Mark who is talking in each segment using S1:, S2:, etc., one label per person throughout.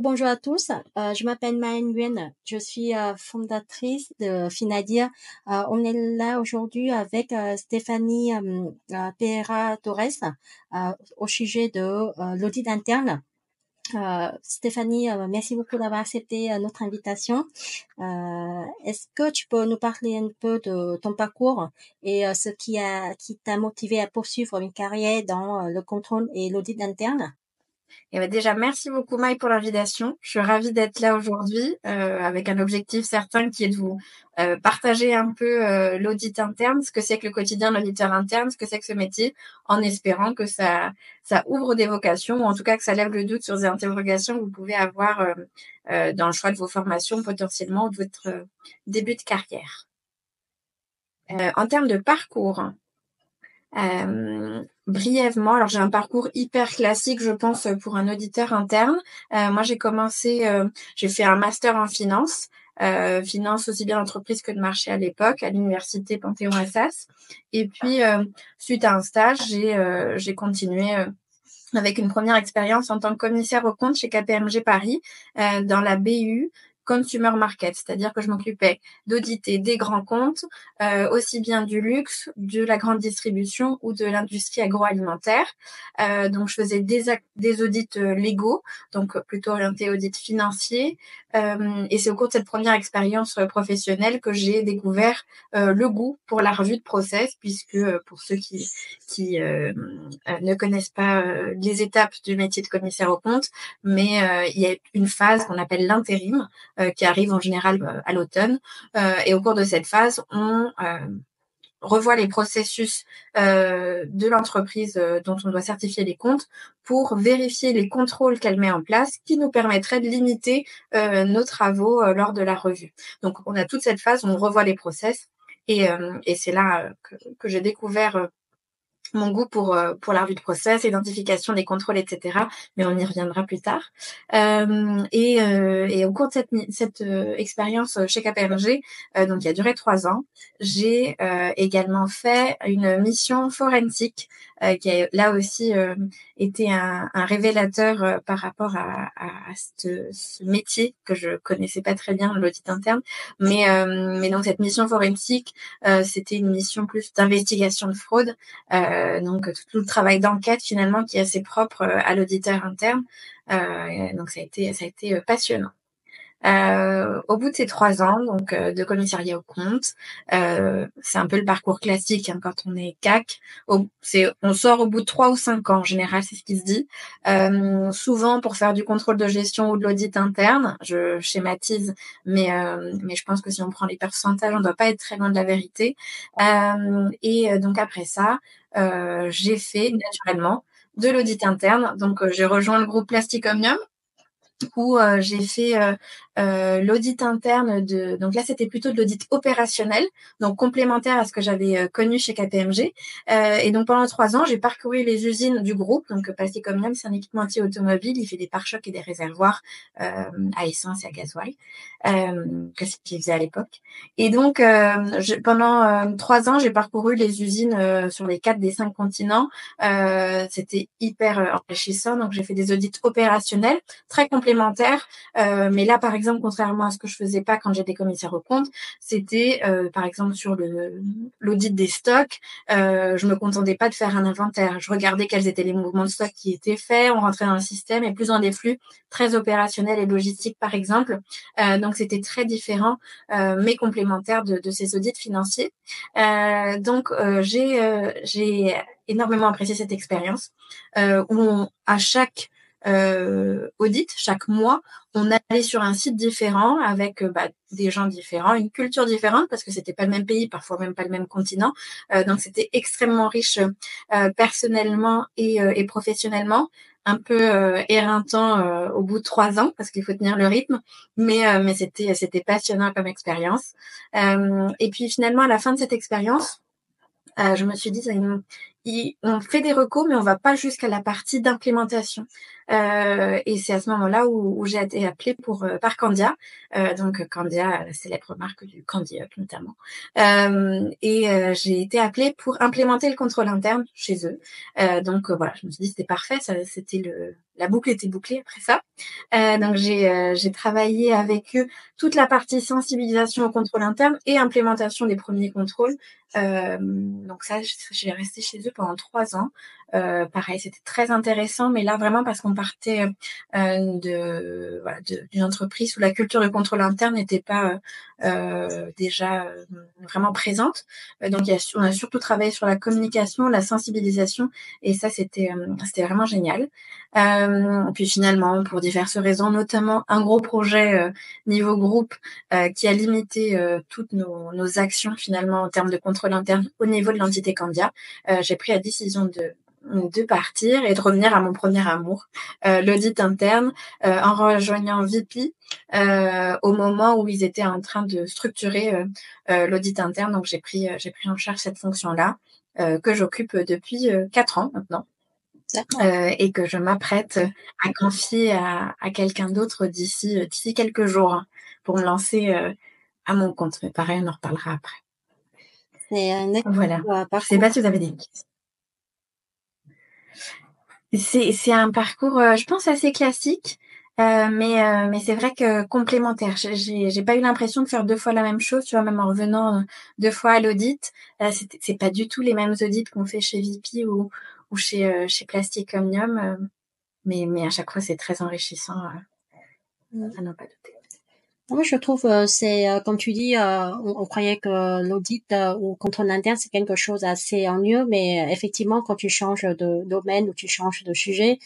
S1: Bonjour à tous, je m'appelle Maën Nguyen, je suis fondatrice de Finadir. On est là aujourd'hui avec Stéphanie Pereira Torres au sujet de l'audit interne. Stéphanie, merci beaucoup d'avoir accepté notre invitation. Est-ce que tu peux nous parler un peu de ton parcours et ce qui t'a motivé à poursuivre une carrière dans le contrôle et l'audit interne?
S2: Et ben déjà, merci beaucoup Maï pour l'invitation. Je suis ravie d'être là aujourd'hui avec un objectif certain qui est de vous partager un peu l'audit interne, ce que c'est que le quotidien de l'auditeur interne, ce que c'est que ce métier, en espérant que ça ouvre des vocations ou en tout cas que ça lève le doute sur des interrogations que vous pouvez avoir dans le choix de vos formations potentiellement ou de votre début de carrière. En termes de parcours, brièvement, alors j'ai un parcours hyper classique, je pense, pour un auditeur interne. Moi, j'ai fait un master en finance, finance aussi bien d'entreprise que de marché à l'époque, à l'université Panthéon-Assas. Et puis, suite à un stage, j'ai continué avec une première expérience en tant que commissaire aux comptes chez KPMG Paris, dans la BU Consumer Market, c'est-à-dire que je m'occupais d'auditer des grands comptes, aussi bien du luxe, de la grande distribution ou de l'industrie agroalimentaire. Donc, je faisais des audits légaux, donc plutôt orientés audit financier. Et c'est au cours de cette première expérience professionnelle que j'ai découvert le goût pour la revue de process, puisque pour ceux qui ne connaissent pas les étapes du métier de commissaire aux comptes, mais il y a une phase qu'on appelle l'intérim qui arrive en général à l'automne. Et au cours de cette phase, on revoit les processus de l'entreprise dont on doit certifier les comptes pour vérifier les contrôles qu'elle met en place qui nous permettraient de limiter nos travaux lors de la revue. Donc, on a toute cette phase où on revoit les process et c'est là que j'ai découvert mon goût pour la revue de process, l'identification des contrôles, etc. Mais on y reviendra plus tard. Et au cours de cette expérience chez KPMG, donc qui a duré 3 ans, j'ai également fait une mission forensique qui a là aussi été un révélateur par rapport à ce métier que je connaissais pas très bien, l'audit interne. Mais donc cette mission forensique, c'était une mission plus d'investigation de fraude. Donc tout le travail d'enquête finalement qui est assez propre à l'auditeur interne. Donc ça a été passionnant. Au bout de ces 3 ans donc de commissariat aux comptes, c'est un peu le parcours classique quand on est CAC. On sort au bout de 3 ou 5 ans en général, c'est ce qui se dit. Souvent pour faire du contrôle de gestion ou de l'audit interne, je schématise, mais je pense que si on prend les pourcentages, on ne doit pas être très loin de la vérité. Et donc après ça, j'ai fait naturellement de l'audit interne. Donc j'ai rejoint le groupe Plastic Omnium où j'ai fait l'audit interne donc là c'était plutôt de l'audit opérationnel, donc complémentaire à ce que j'avais connu chez KPMG. Et donc pendant 3 ans j'ai parcouru les usines du groupe. Donc Plastic Omnium, c'est un équipementier automobile, il fait des pare-chocs et des réservoirs à essence et à gasoil, que ce qu'il faisait à l'époque. Et donc pendant 3 ans j'ai parcouru les usines sur les 4 des 5 continents. C'était hyper enrichissant, donc j'ai fait des audits opérationnels très complémentaires, mais là par exemple contrairement à ce que je faisais pas quand j'étais commissaire aux comptes, c'était par exemple sur l'audit des stocks, je me contentais pas de faire un inventaire, je regardais quels étaient les mouvements de stock qui étaient faits, on rentrait dans le système et plus dans des flux très opérationnels et logistiques par exemple. Donc c'était très différent mais complémentaire de ces audits financiers. Donc j'ai énormément apprécié cette expérience où à chaque audit, chaque mois, on allait sur un site différent avec des gens différents, une culture différente parce que c'était pas le même pays, parfois même pas le même continent. Donc c'était extrêmement riche personnellement et professionnellement, un peu éreintant au bout de 3 ans parce qu'il faut tenir le rythme, mais c'était passionnant comme expérience. Et puis finalement à la fin de cette expérience, je me suis dit on fait des recos, mais on va pas jusqu'à la partie d'implémentation. Et c'est à ce moment-là où j'ai été appelée par Candia. Donc Candia, la célèbre marque du Candy Up notamment. J'ai été appelée pour implémenter le contrôle interne chez eux. Donc voilà, je me suis dit c'était parfait, la boucle était bouclée après ça. Donc j'ai travaillé avec eux toute la partie sensibilisation au contrôle interne et implémentation des premiers contrôles. Donc ça, j'ai resté chez eux pendant 3 ans. Pareil, c'était très intéressant, mais là vraiment parce qu'on partait d'une entreprise où la culture de contrôle interne n'était pas déjà vraiment présente. Donc on a surtout travaillé sur la communication, la sensibilisation, et ça c'était vraiment génial. Puis finalement, pour diverses raisons, notamment un gros projet niveau groupe qui a limité toutes nos actions finalement en termes de contrôle interne au niveau de l'entité Candia, j'ai pris la décision de partir et de revenir à mon premier amour, l'audit interne, en rejoignant VP au moment où ils étaient en train de structurer l'audit interne. Donc j'ai pris en charge cette fonction-là que j'occupe depuis 4 ans maintenant. Et que je m'apprête à confier à quelqu'un d'autre d'ici quelques jours pour me lancer à mon compte. Mais pareil, on en reparlera après. Voilà. Je ne sais pas si vous avez des questions. C'est un parcours, je pense, assez classique, mais c'est vrai que complémentaire. J'ai pas eu l'impression de faire 2 fois la même chose, tu vois, même en revenant 2 fois à l'audit. C'est pas du tout les mêmes audits qu'on fait chez VP ou chez Plastic Omnium, mais à chaque fois c'est très enrichissant, à n'en pas douter.
S1: Moi, je trouve, c'est comme tu dis, on croyait que l'audit ou contrôle interne c'est quelque chose assez ennuyeux, mais effectivement, quand tu changes de domaine ou tu changes de sujet,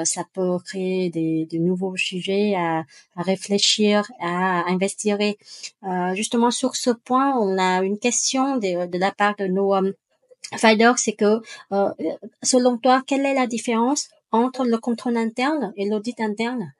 S1: ça peut créer de nouveaux sujets à réfléchir, à investiguer. Justement, sur ce point, on a une question de la part de nos fighters, c'est que selon toi, quelle est la différence entre le contrôle interne et l'audit interne?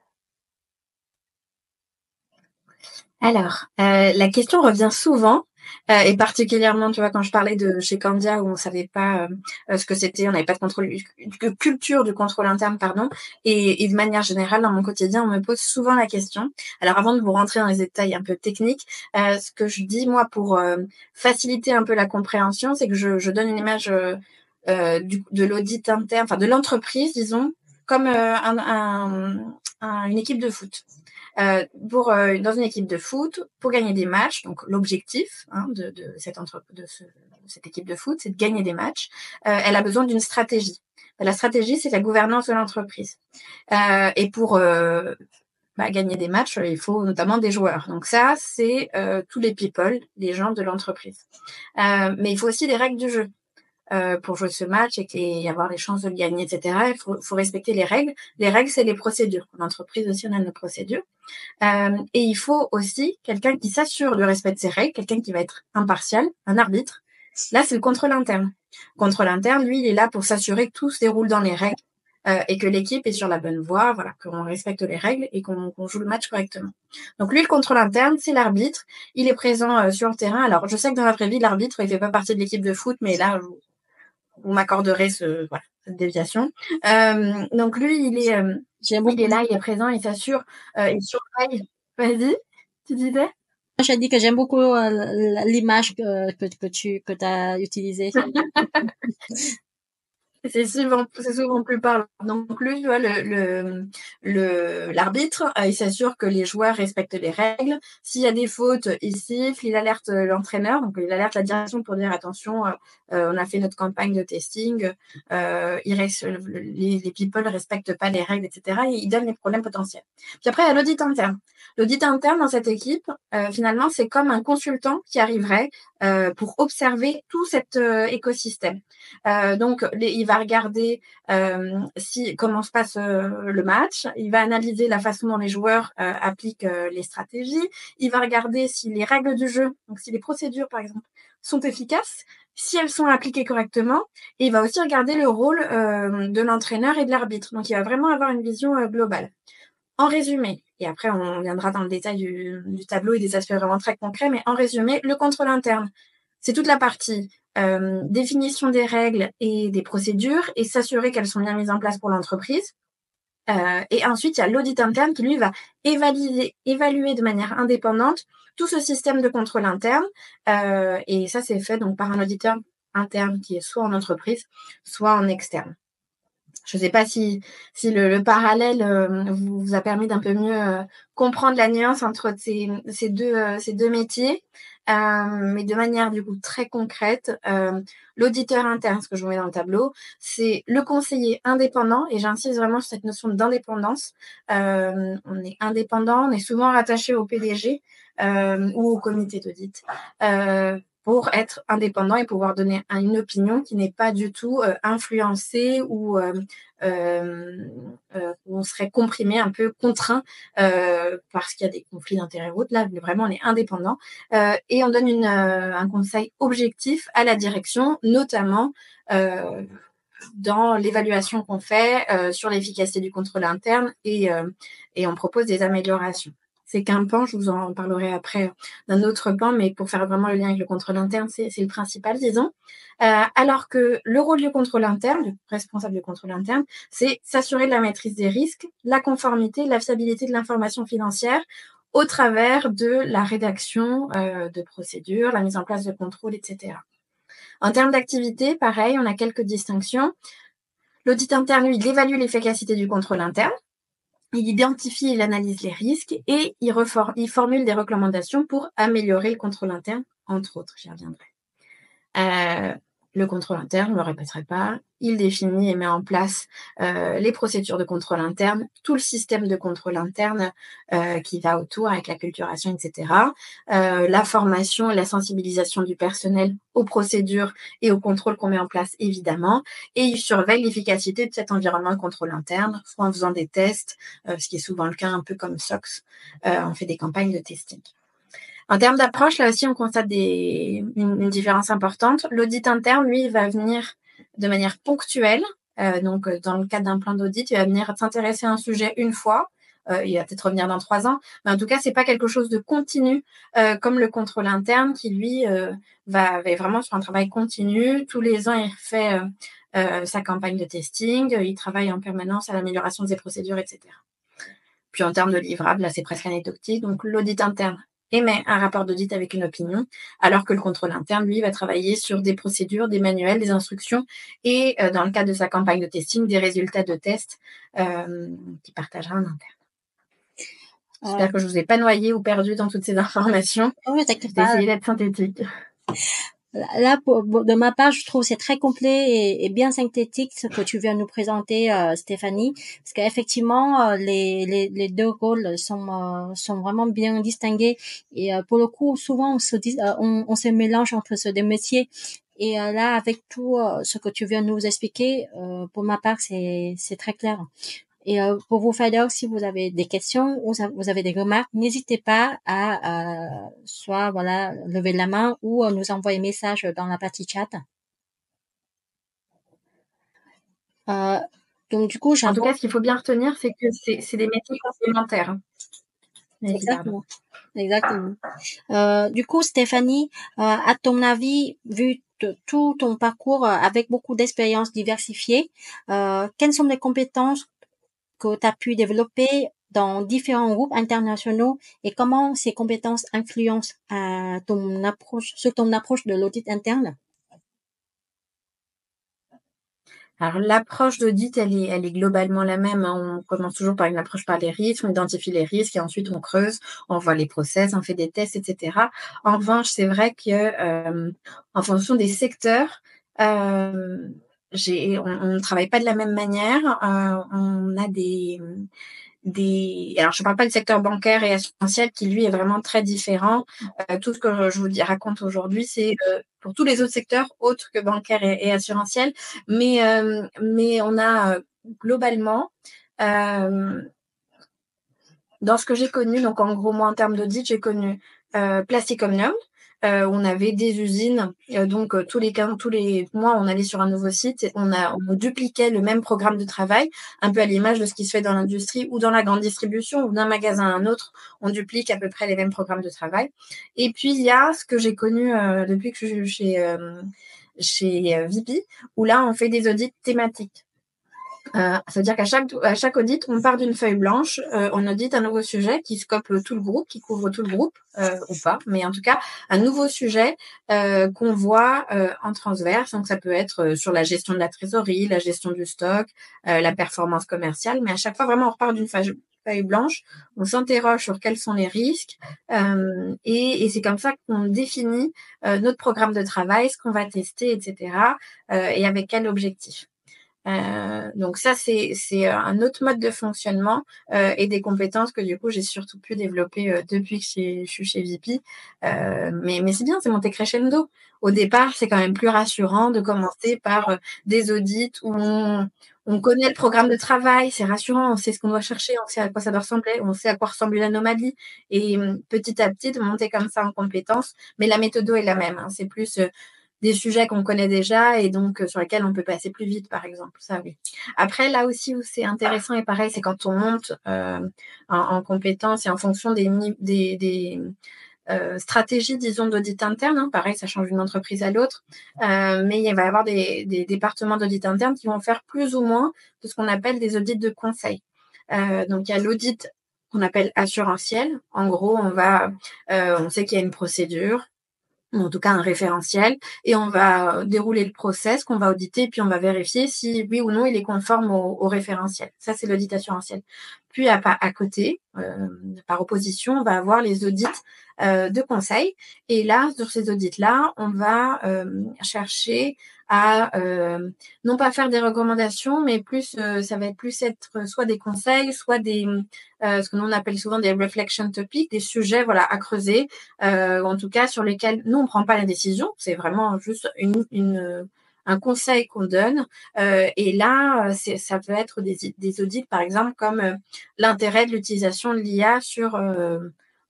S2: Alors, la question revient souvent, et particulièrement, tu vois, quand je parlais de chez Candia où on savait pas ce que c'était, on n'avait pas de culture du contrôle interne, pardon, et de manière générale, dans mon quotidien, on me pose souvent la question. Alors, avant de vous rentrer dans les détails un peu techniques, ce que je dis, moi, pour faciliter un peu la compréhension, c'est que je donne une image de l'audit interne, enfin de l'entreprise, disons, comme une équipe de foot. Dans une équipe de foot, pour gagner des matchs, donc l'objectif de cette équipe de foot, c'est de gagner des matchs. Elle a besoin d'une stratégie. La stratégie, c'est la gouvernance de l'entreprise. Et pour gagner des matchs, il faut notamment des joueurs. Donc ça, c'est tous les people, les gens de l'entreprise. Mais il faut aussi des règles du jeu. Pour jouer ce match et avoir les chances de le gagner, etc. Il faut respecter les règles. Les règles, c'est les procédures. En entreprise aussi, on a nos procédures. Et il faut aussi quelqu'un qui s'assure du respect de ces règles, quelqu'un qui va être impartial, un arbitre. Là, c'est le contrôle interne. Le contrôle interne, lui, il est là pour s'assurer que tout se déroule dans les règles et que l'équipe est sur la bonne voie, voilà, qu'on respecte les règles et qu'on joue le match correctement. Donc lui, le contrôle interne, c'est l'arbitre. Il est présent sur le terrain. Alors, je sais que dans la vraie vie, l'arbitre, il fait pas partie de l'équipe de foot, mais là, vous m'accorderez cette déviation. Donc lui, il est là, il est présent, il s'assure, il surveille. Vas-y, tu disais?
S1: J'ai dit que j'aime beaucoup l'image que tu as utilisée.
S2: C'est souvent plus parlant. Donc lui, tu vois, l'arbitre, il s'assure que les joueurs respectent les règles. S'il y a des fautes, il siffle, il alerte l'entraîneur, donc il alerte la direction pour dire attention, on a fait notre campagne de testing, les people ne respectent pas les règles, etc. Et il donne les problèmes potentiels. Puis après, il y a l'audit interne. L'audit interne dans cette équipe, finalement, c'est comme un consultant qui arriverait pour observer tout cet écosystème. Donc, il va regarder comment se passe le match. Il va analyser la façon dont les joueurs appliquent les stratégies. Il va regarder si les règles du jeu, donc si les procédures, par exemple, sont efficaces, si elles sont appliquées correctement. Et il va aussi regarder le rôle de l'entraîneur et de l'arbitre. Donc, il va vraiment avoir une vision globale. En résumé, et après on viendra dans le détail du tableau et des aspects vraiment très concrets, mais en résumé, le contrôle interne, c'est toute la partie définition des règles et des procédures et s'assurer qu'elles sont bien mises en place pour l'entreprise. Et ensuite, il y a l'audit interne qui, lui, va évaluer de manière indépendante tout ce système de contrôle interne. Et ça, c'est fait donc par un auditeur interne qui est soit en entreprise, soit en externe. Je ne sais pas si le parallèle vous a permis d'un peu mieux comprendre la nuance entre ces deux métiers. Mais de manière du coup très concrète, l'auditeur interne, ce que je vous mets dans le tableau, c'est le conseiller indépendant, et j'insiste vraiment sur cette notion d'indépendance. On est indépendant, on est souvent rattaché au PDG ou au comité d'audit. Pour être indépendant et pouvoir donner une opinion qui n'est pas du tout influencée ou où on serait comprimé, un peu contraint parce qu'il y a des conflits d'intérêts ou autres. Là, vraiment, on est indépendant et on donne un conseil objectif à la direction, notamment dans l'évaluation qu'on fait sur l'efficacité du contrôle interne et on propose des améliorations. C'est qu'un pan, je vous en parlerai après d'un autre pan, mais pour faire vraiment le lien avec le contrôle interne, c'est le principal, disons. Alors que le rôle du contrôle interne, du responsable du contrôle interne, c'est s'assurer de la maîtrise des risques, la conformité, la fiabilité de l'information financière au travers de la rédaction de procédures, la mise en place de contrôles, etc. En termes d'activité, pareil, on a quelques distinctions. L'audit interne, lui, il évalue l'efficacité du contrôle interne. Il identifie et il analyse les risques et il formule des recommandations pour améliorer le contrôle interne, entre autres, j'y reviendrai. Le contrôle interne, je ne le répéterai pas, il définit et met en place les procédures de contrôle interne, tout le système de contrôle interne qui va autour avec l'acculturation, etc. La formation et la sensibilisation du personnel aux procédures et aux contrôles qu'on met en place, évidemment. Et il surveille l'efficacité de cet environnement de contrôle interne, soit en faisant des tests, ce qui est souvent le cas un peu comme SOX, on fait des campagnes de testing. En termes d'approche, là aussi, on constate une différence importante. L'audit interne, lui, va venir de manière ponctuelle. Donc, dans le cadre d'un plan d'audit, il va venir s'intéresser à un sujet une fois. Il va peut-être revenir dans 3 ans. Mais en tout cas, c'est pas quelque chose de continu, comme le contrôle interne qui, lui, va vraiment sur un travail continu. Tous les ans, il fait sa campagne de testing. Il travaille en permanence à l'amélioration de ses procédures, etc. Puis en termes de livrables, là, c'est presque anecdotique. Donc, l'audit interne émet un rapport d'audit avec une opinion, alors que le contrôle interne, lui, va travailler sur des procédures, des manuels, des instructions et, dans le cadre de sa campagne de testing, des résultats de tests qu'il partagera en interne. J'espère que je ne vous ai pas noyé ou perdu dans toutes ces informations.
S1: Oui, t'inquiète
S2: J'ai
S1: pas.
S2: essayé d'être synthétique.
S1: Là, de ma part, je trouve c'est très complet et bien synthétique ce que tu viens de nous présenter, Stéphanie, parce qu'effectivement, les deux rôles sont vraiment bien distingués et pour le coup, souvent on se mélange entre ces deux métiers. Et là, avec tout ce que tu viens de nous expliquer, pour ma part, c'est très clair. Et pour vous, Fadeur, si vous avez des questions ou vous avez des remarques, n'hésitez pas à soit voilà lever la main ou nous envoyer un message dans la partie chat. Donc du coup,
S2: En tout cas, ce qu'il faut bien retenir, c'est que c'est des métiers complémentaires.
S1: Exactement. Exactement. Du coup, Stéphanie, à ton avis, vu tout ton parcours avec beaucoup d'expériences diversifiées, quelles sont les compétences que tu as pu développer dans différents groupes internationaux et comment ces compétences influencent sur ton approche de l'audit interne?
S2: Alors, l'approche d'audit, elle est globalement la même. On commence toujours par une approche par les risques, on identifie les risques et ensuite on creuse, on voit les process, on fait des tests, etc. En revanche, c'est vrai que en fonction des secteurs, on ne travaille pas de la même manière. On a alors je ne parle pas du secteur bancaire et assurantiel qui lui est vraiment très différent. Tout ce que je vous raconte aujourd'hui, c'est pour tous les autres secteurs autres que bancaire et assurantiel, mais on a globalement dans ce que j'ai connu, donc en gros moi en termes d'audit, j'ai connu Plastic Omnium, on avait des usines, donc tous les mois, on allait sur un nouveau site et on dupliquait le même programme de travail, un peu à l'image de ce qui se fait dans l'industrie ou dans la grande distribution ou d'un magasin à un autre, on duplique à peu près les mêmes programmes de travail. Et puis il y a ce que j'ai connu depuis que je suis chez VP, où là on fait des audits thématiques. C'est-à-dire qu'à chaque audit, on part d'une feuille blanche, on audite un nouveau sujet qui scope tout le groupe, qui couvre tout le groupe, ou pas, mais en tout cas, un nouveau sujet qu'on voit en transverse. Donc, ça peut être sur la gestion de la trésorerie, la gestion du stock, la performance commerciale, mais à chaque fois, vraiment, on repart d'une feuille blanche, on s'interroge sur quels sont les risques, et c'est comme ça qu'on définit notre programme de travail, ce qu'on va tester, etc., et avec quel objectif. Donc ça, c'est un autre mode de fonctionnement et des compétences que du coup, j'ai surtout pu développer depuis que je suis chez VP. Mais c'est bien, c'est monté crescendo. Au départ, c'est quand même plus rassurant de commencer par des audits où on connaît le programme de travail, c'est rassurant, on sait ce qu'on doit chercher, on sait à quoi ça doit ressembler, on sait à quoi ressemble une anomalie. Et petit à petit, de monter comme ça en compétences. Mais la méthode est la même. C'est plus des sujets qu'on connaît déjà et donc sur lesquels on peut passer plus vite, par exemple. Ça, oui. Après, là aussi où c'est intéressant et pareil, c'est quand on monte en compétences et en fonction des stratégies, disons, d'audit interne. Pareil, ça change d'une entreprise à l'autre. Mais il va y avoir des départements d'audit interne qui vont faire plus ou moins de ce qu'on appelle des audits de conseil. Donc, il y a l'audit qu'on appelle assurantiel. En gros, on sait qu'il y a une procédure, ou en tout cas un référentiel, et on va dérouler le process qu'on va auditer, puis on va vérifier si oui ou non il est conforme au référentiel. Ça, c'est l'audit assurantiel. Puis à côté, par opposition, on va avoir les audits de conseil. Et là, sur ces audits-là, on va chercher à non pas faire des recommandations, mais plus ça va être plus être soit des conseils, soit ce que nous on appelle souvent des reflection topics, des sujets voilà à creuser, en tout cas sur lesquels nous on prend pas la décision, c'est vraiment juste un conseil qu'on donne. Et là, ça peut être des audits, par exemple, comme l'intérêt de l'utilisation de l'IA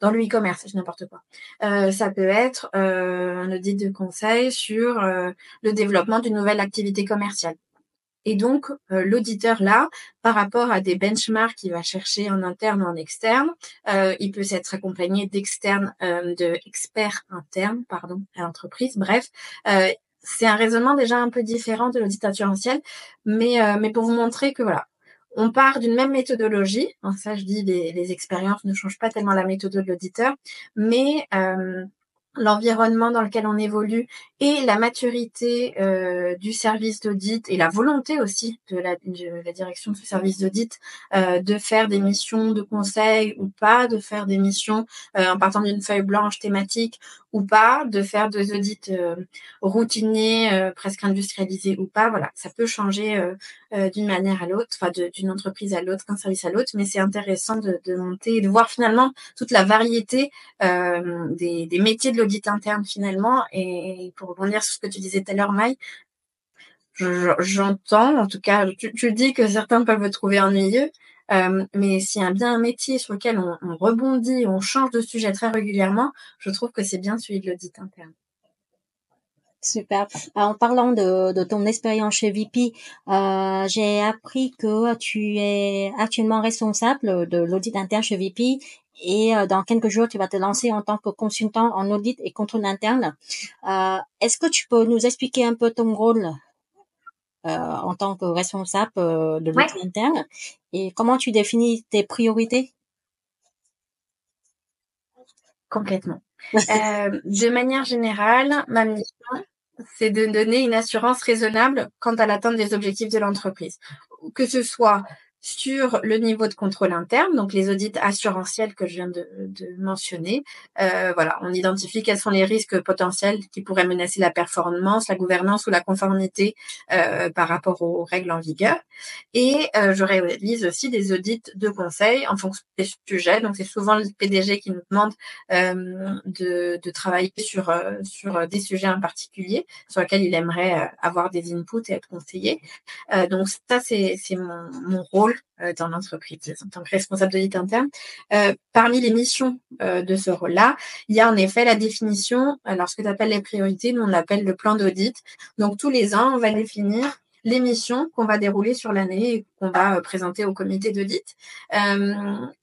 S2: dans le e-commerce, c'est n'importe quoi. Ça peut être un audit de conseil sur le développement d'une nouvelle activité commerciale. Et donc, l'auditeur là, par rapport à des benchmarks qu'il va chercher en interne ou en externe, il peut s'être accompagné d'experts internes, à l'entreprise. Bref, c'est un raisonnement déjà un peu différent de l'audit assurantiel, mais pour vous montrer que voilà, on part d'une même méthodologie. Ça, je dis, les expériences ne changent pas tellement la méthode de l'auditeur, mais l'environnement dans lequel on évolue et la maturité du service d'audit et la volonté aussi de la direction de ce service d'audit de faire des missions de conseil ou pas, de faire des missions en partant d'une feuille blanche thématique ou pas, de faire des audits routiniers, presque industrialisés ou pas. Voilà, ça peut changer d'une manière à l'autre, enfin d'une entreprise à l'autre, d'un service à l'autre, mais c'est intéressant de monter et de voir finalement toute la variété des métiers de l'audit interne finalement. Et pour rebondir sur ce que tu disais tout à l'heure, Maï, j'entends, en tout cas, tu dis que certains peuvent le trouver ennuyeux, mais s'il y a bien un métier sur lequel on rebondit, on change de sujet très régulièrement, je trouve que c'est bien celui de l'audit interne.
S1: Super. En parlant de ton expérience chez VP, j'ai appris que tu es actuellement responsable de l'audit interne chez VP et dans quelques jours, tu vas te lancer en tant que consultant en audit et contrôle interne. Est-ce que tu peux nous expliquer un peu ton rôle en tant que responsable de l'audit interne et comment tu définis tes priorités?
S2: Complètement. De manière générale, ma mission, c'est de donner une assurance raisonnable quant à l'atteinte des objectifs de l'entreprise. Que ce soit sur le niveau de contrôle interne, donc les audits assurantiels que je viens de mentionner. Voilà, on identifie quels sont les risques potentiels qui pourraient menacer la performance, la gouvernance ou la conformité par rapport aux règles en vigueur. Et je réalise aussi des audits de conseil en fonction des sujets. Donc, c'est souvent le PDG qui nous demande de travailler sur des sujets en particulier sur lesquels il aimerait avoir des inputs et être conseillé. Donc, ça, c'est mon rôle rôle dans l'entreprise en tant que responsable d'audit interne. Parmi les missions de ce rôle-là, il y a en effet la définition, alors ce que tu appelles les priorités, nous on l'appelle le plan d'audit. Donc tous les ans, on va définir les missions qu'on va dérouler sur l'année et qu'on va présenter au comité d'audit.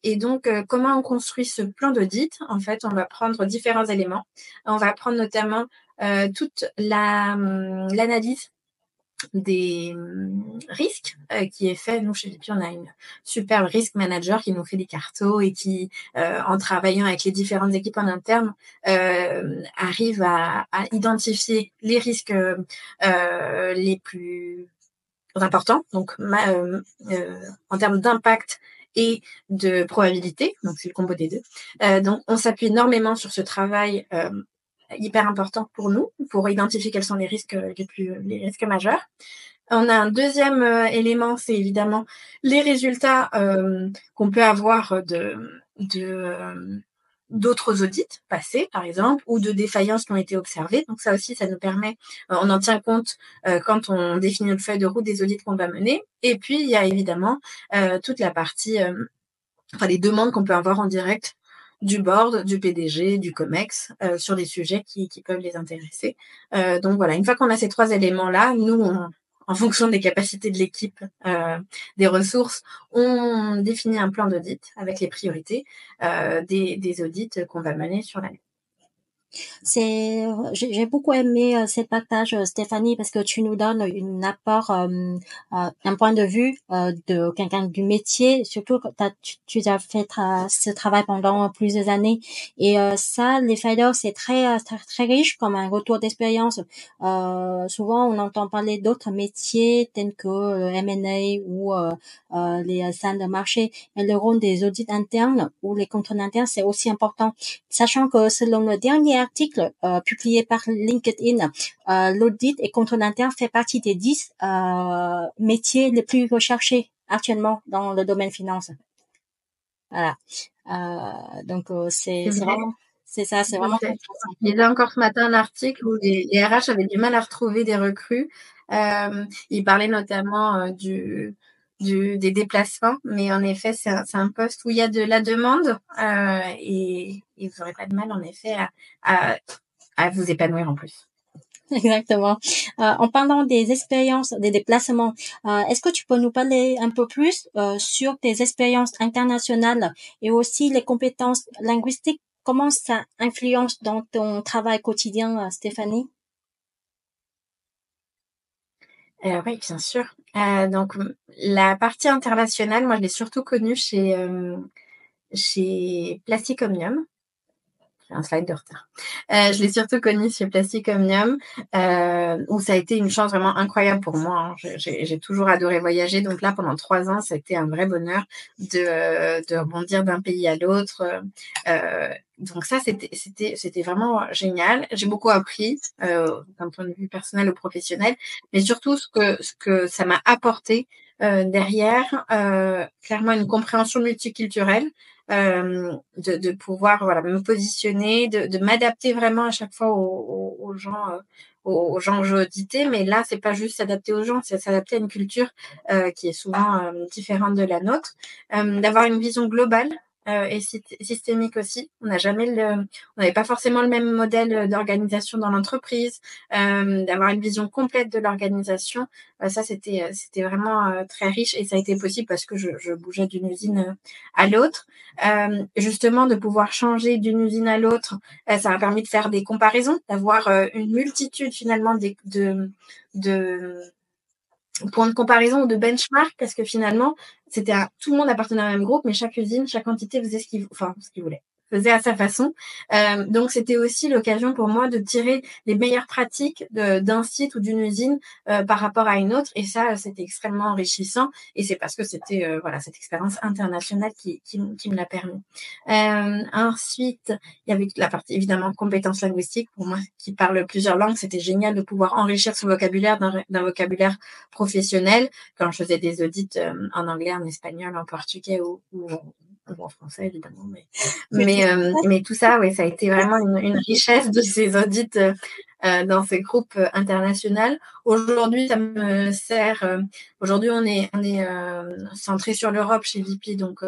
S2: Et donc, comment on construit ce plan d'audit? En fait, on va prendre différents éléments. On va prendre notamment toute l'analyse des risques qui est fait. Nous, chez VP, on a une superbe risk manager qui nous fait des cartos et qui, en travaillant avec les différentes équipes en interne, arrive à identifier les risques les plus importants, donc en termes d'impact et de probabilité, donc c'est le combo des deux. Donc, on s'appuie énormément sur ce travail hyper important pour nous, pour identifier quels sont les risques majeurs. On a un deuxième élément, c'est évidemment les résultats qu'on peut avoir d'autres audits passés, par exemple, ou de défaillances qui ont été observées. Donc ça aussi, ça nous permet, on en tient compte quand on définit notre feuille de route des audits qu'on va mener. Et puis, il y a évidemment toute la partie, les demandes qu'on peut avoir en direct du board, du PDG, du COMEX, sur des sujets qui peuvent les intéresser. Donc voilà, une fois qu'on a ces trois éléments-là, nous, en fonction des capacités de l'équipe, des ressources, on définit un plan d'audit avec les priorités des audits qu'on va mener sur l'année.
S1: J'ai beaucoup aimé ce partage, Stéphanie, parce que tu nous donnes un apport, un point de vue de quelqu'un du métier, surtout quand tu as fait ce travail pendant plusieurs années. Et ça, les fighters, c'est très riche comme un retour d'expérience. Souvent, on entend parler d'autres métiers tels que le M&A ou les salles de marché, mais le rôle des audits internes ou les contrôles internes, c'est aussi important. Sachant que selon le dernier article publié par LinkedIn, l'audit et contrôle interne fait partie des 10 métiers les plus recherchés actuellement dans le domaine finance. Voilà. Donc c'est vraiment, c'est ça, c'est vraiment intéressant.
S2: Il y a encore ce matin un article où les RH avaient du mal à retrouver des recrues. Ils parlaient notamment des déplacements, mais en effet, c'est un poste où il y a de la demande et vous n'aurez pas de mal, en effet, à vous épanouir en plus.
S1: Exactement. En parlant des expériences, des déplacements, est-ce que tu peux nous parler un peu plus sur tes expériences internationales et aussi les compétences linguistiques? Comment ça influence dans ton travail quotidien, Stéphanie?
S2: Oui, bien sûr. Donc, la partie internationale, moi, je l'ai surtout connue chez Plastic Omnium. J'ai un slide de retard. Je l'ai surtout connu chez Plastic Omnium, où ça a été une chance vraiment incroyable pour moi. J'ai toujours adoré voyager. Donc là, pendant 3 ans, ça a été un vrai bonheur de rebondir d'un pays à l'autre. Donc ça, c'était vraiment génial. J'ai beaucoup appris d'un point de vue personnel ou professionnel, mais surtout ce que ça m'a apporté derrière, clairement une compréhension multiculturelle. De pouvoir me positionner, de m'adapter vraiment à chaque fois aux gens que j'auditais, mais là c'est pas juste s'adapter aux gens, c'est s'adapter à une culture qui est souvent différente de la nôtre, d'avoir une vision globale et systémique aussi. On n'avait pas forcément le même modèle d'organisation dans l'entreprise, d'avoir une vision complète de l'organisation. Ça c'était vraiment très riche et ça a été possible parce que je bougeais d'une usine à l'autre. Justement, de pouvoir changer d'une usine à l'autre, ça m'a permis de faire des comparaisons, d'avoir une multitude finalement de points de comparaison ou de benchmark, parce que finalement, tout le monde appartenait à un même groupe, mais chaque usine, chaque entité faisait ce qu'il voulait, faisait à sa façon. Donc, c'était aussi l'occasion pour moi de tirer les meilleures pratiques d'un site ou d'une usine par rapport à une autre. Et ça, c'était extrêmement enrichissant. Et c'est parce que c'était cette expérience internationale qui me l'a permis. Ensuite, il y avait la partie, évidemment, compétences linguistiques. Pour moi, qui parle plusieurs langues, c'était génial de pouvoir enrichir ce vocabulaire d'un vocabulaire professionnel. Quand je faisais des audits en anglais, en espagnol, en portugais ou en français évidemment, mais tout ça, oui, ça a été vraiment une richesse de ces audits dans ces groupes internationaux. Aujourd'hui, ça me sert. Aujourd'hui, on est centré sur l'Europe chez VP, donc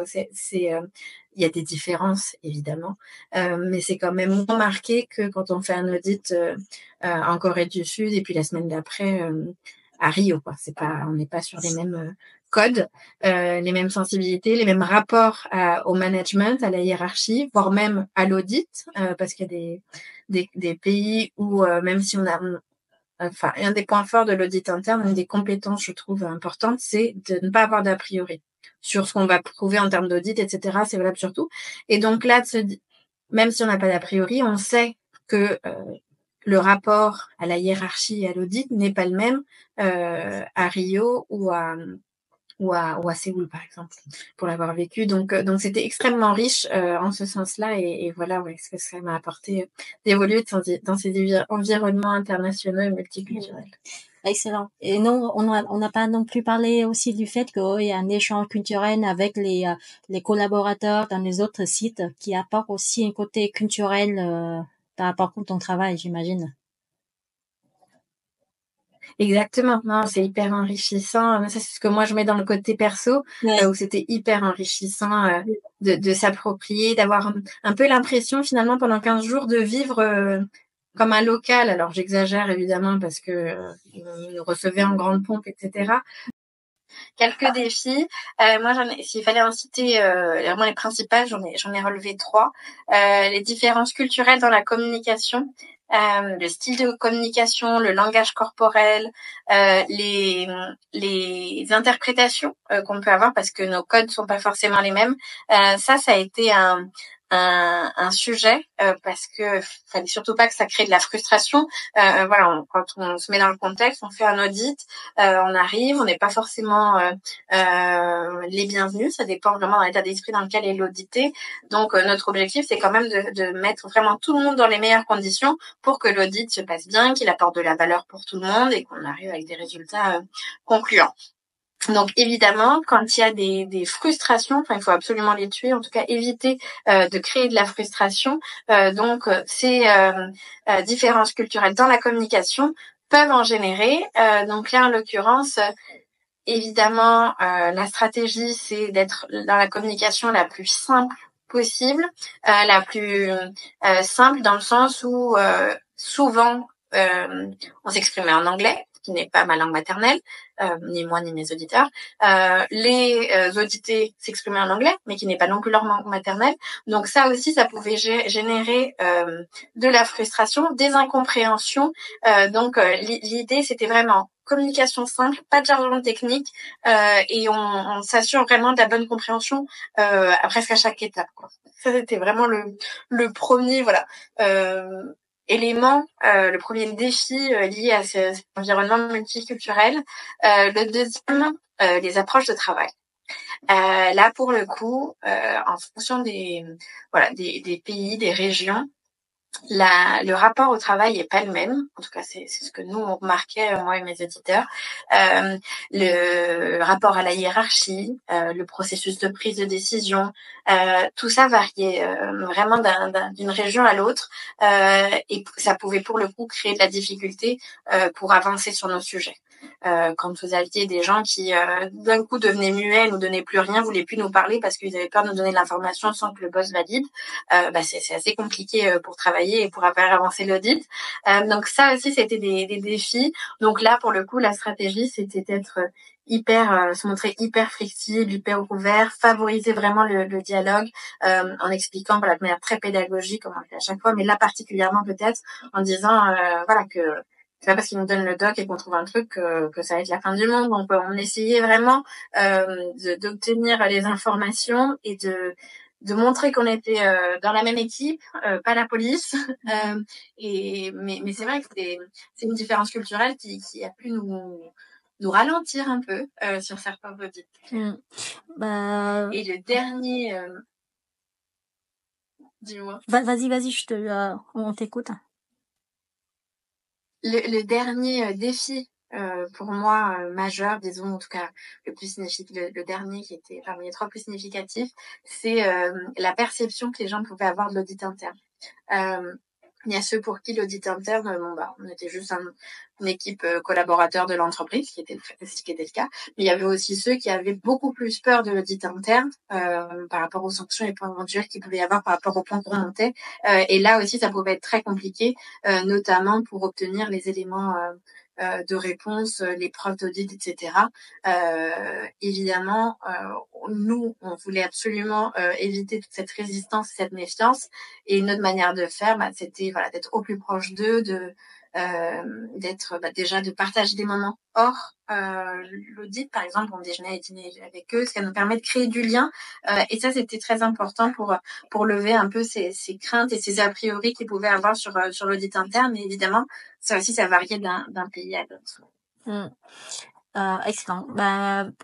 S2: il y a des différences évidemment, mais c'est quand même moins marqué que quand on fait un audit en Corée du Sud et puis la semaine d'après à Rio, quoi. On n'est pas sur les mêmes codes, les mêmes sensibilités, les mêmes rapports au management, à la hiérarchie, voire même à l'audit, parce qu'il y a des pays où même si on a enfin, un des points forts de l'audit interne, une des compétences, je trouve, importantes, c'est de ne pas avoir d'a priori sur ce qu'on va prouver en termes d'audit, etc. C'est valable sur tout. Et donc là, même si on n'a pas d'a priori, on sait que le rapport à la hiérarchie et à l'audit n'est pas le même à Rio ou à Séoul, par exemple, pour l'avoir vécu. Donc c'était extrêmement riche en ce sens-là. Et voilà, ouais, ce que ça m'a apporté d'évoluer dans ces environnements internationaux et multiculturels.
S1: Excellent. Et non, on n'a pas non plus parlé aussi du fait qu'il y a un échange culturel avec les collaborateurs dans les autres sites qui apportent aussi un côté culturel par rapport à ton travail, j'imagine.
S2: Exactement. Non, c'est hyper enrichissant. Ça, c'est ce que moi je mets dans le côté perso,
S1: Ouais.
S2: où c'était hyper enrichissant de s'approprier, d'avoir un peu l'impression finalement pendant 15 jours de vivre comme un local. Alors j'exagère évidemment parce que ils nous recevaient en grande pompe, etc. Quelques défis. Moi, s'il fallait en citer vraiment les principales, j'en ai relevé 3. Les différences culturelles dans la communication, le style de communication, le langage corporel, les interprétations qu'on peut avoir parce que nos codes sont pas forcément les mêmes. Ça a été un sujet parce que fallait surtout pas que ça crée de la frustration. Voilà, quand on se met dans le contexte, on fait un audit, on arrive, on n'est pas forcément les bienvenus. Ça dépend vraiment de l'état d'esprit dans lequel est l'audité. Donc notre objectif, c'est quand même de mettre vraiment tout le monde dans les meilleures conditions pour que l'audit se passe bien, qu'il apporte de la valeur pour tout le monde et qu'on arrive avec des résultats concluants. Donc évidemment, quand il y a des frustrations, il faut absolument les tuer, en tout cas éviter de créer de la frustration. Donc ces différences culturelles dans la communication peuvent en générer. Donc là, en l'occurrence, évidemment, la stratégie, c'est d'être dans la communication la plus simple possible, la plus simple dans le sens où souvent on s'exprimait en anglais, qui n'est pas ma langue maternelle, ni moi ni mes auditeurs. Les audités s'exprimaient en anglais, mais qui n'est pas non plus leur langue maternelle. Donc ça aussi, ça pouvait générer de la frustration, des incompréhensions. Donc l'idée, c'était vraiment communication simple, pas de jargon technique, et on s'assure vraiment de la bonne compréhension presque à chaque étape, quoi. Ça, c'était vraiment le premier, voilà, élément, le premier défi lié à cet environnement multiculturel. Le deuxième, les approches de travail. Là, pour le coup, en fonction des pays, des régions, le rapport au travail est pas le même. En tout cas, c'est ce que nous on remarquait, moi et mes auditeurs. Le rapport à la hiérarchie, le processus de prise de décision, tout ça variait vraiment d'une région à l'autre, et ça pouvait pour le coup créer de la difficulté pour avancer sur nos sujets. Quand vous aviez des gens qui d'un coup devenaient muets, nous donnaient plus rien, voulaient plus nous parler parce qu'ils avaient peur de nous donner de l'information sans que le boss valide, c'est assez compliqué pour travailler et pour faire avancer l'audit. Donc ça aussi, c'était des défis. Donc là, pour le coup, la stratégie, c'était d'être se montrer hyper flexible, hyper ouvert, favoriser vraiment le dialogue en expliquant de manière très pédagogique, comme on le fait à chaque fois, mais là particulièrement peut-être en disant que c'est pas parce qu'ils nous donnent le doc et qu'on trouve un truc que ça va être la fin du monde. Donc on essayait vraiment d'obtenir les informations et de montrer qu'on était dans la même équipe, pas la police. Mais c'est vrai que c'est une différence culturelle qui a pu nous ralentir un peu sur certains audits. Et le dernier... dis-moi.
S1: Vas-y, on t'écoute.
S2: Le dernier défi pour moi majeur, disons en tout cas le plus significatif, le dernier qui était parmi les 3 plus significatifs, c'est la perception que les gens pouvaient avoir de l'audit interne. Il y a ceux pour qui l'audit interne, on était juste une équipe collaborateur de l'entreprise, ce qui était le cas. Mais il y avait aussi ceux qui avaient beaucoup plus peur de l'audit interne par rapport aux sanctions et points éventuels qu'il pouvait y avoir par rapport aux points qu'on montait. Et là aussi, ça pouvait être très compliqué, notamment pour obtenir les éléments de réponse, les preuves d'audit, etc. Évidemment, nous, on voulait absolument éviter toute cette résistance, cette méfiance. Et une autre manière de faire, c'était d'être au plus proche d'eux, d'être déjà de partager des moments hors l'audit. Par exemple, on déjeunait et dîner avec eux, ça nous permet de créer du lien. Et ça, c'était très important pour lever un peu ces craintes et ces a priori qu'ils pouvaient avoir sur l'audit interne. Mais évidemment, ça aussi, ça variait d'un pays à l'autre.
S1: Excellent.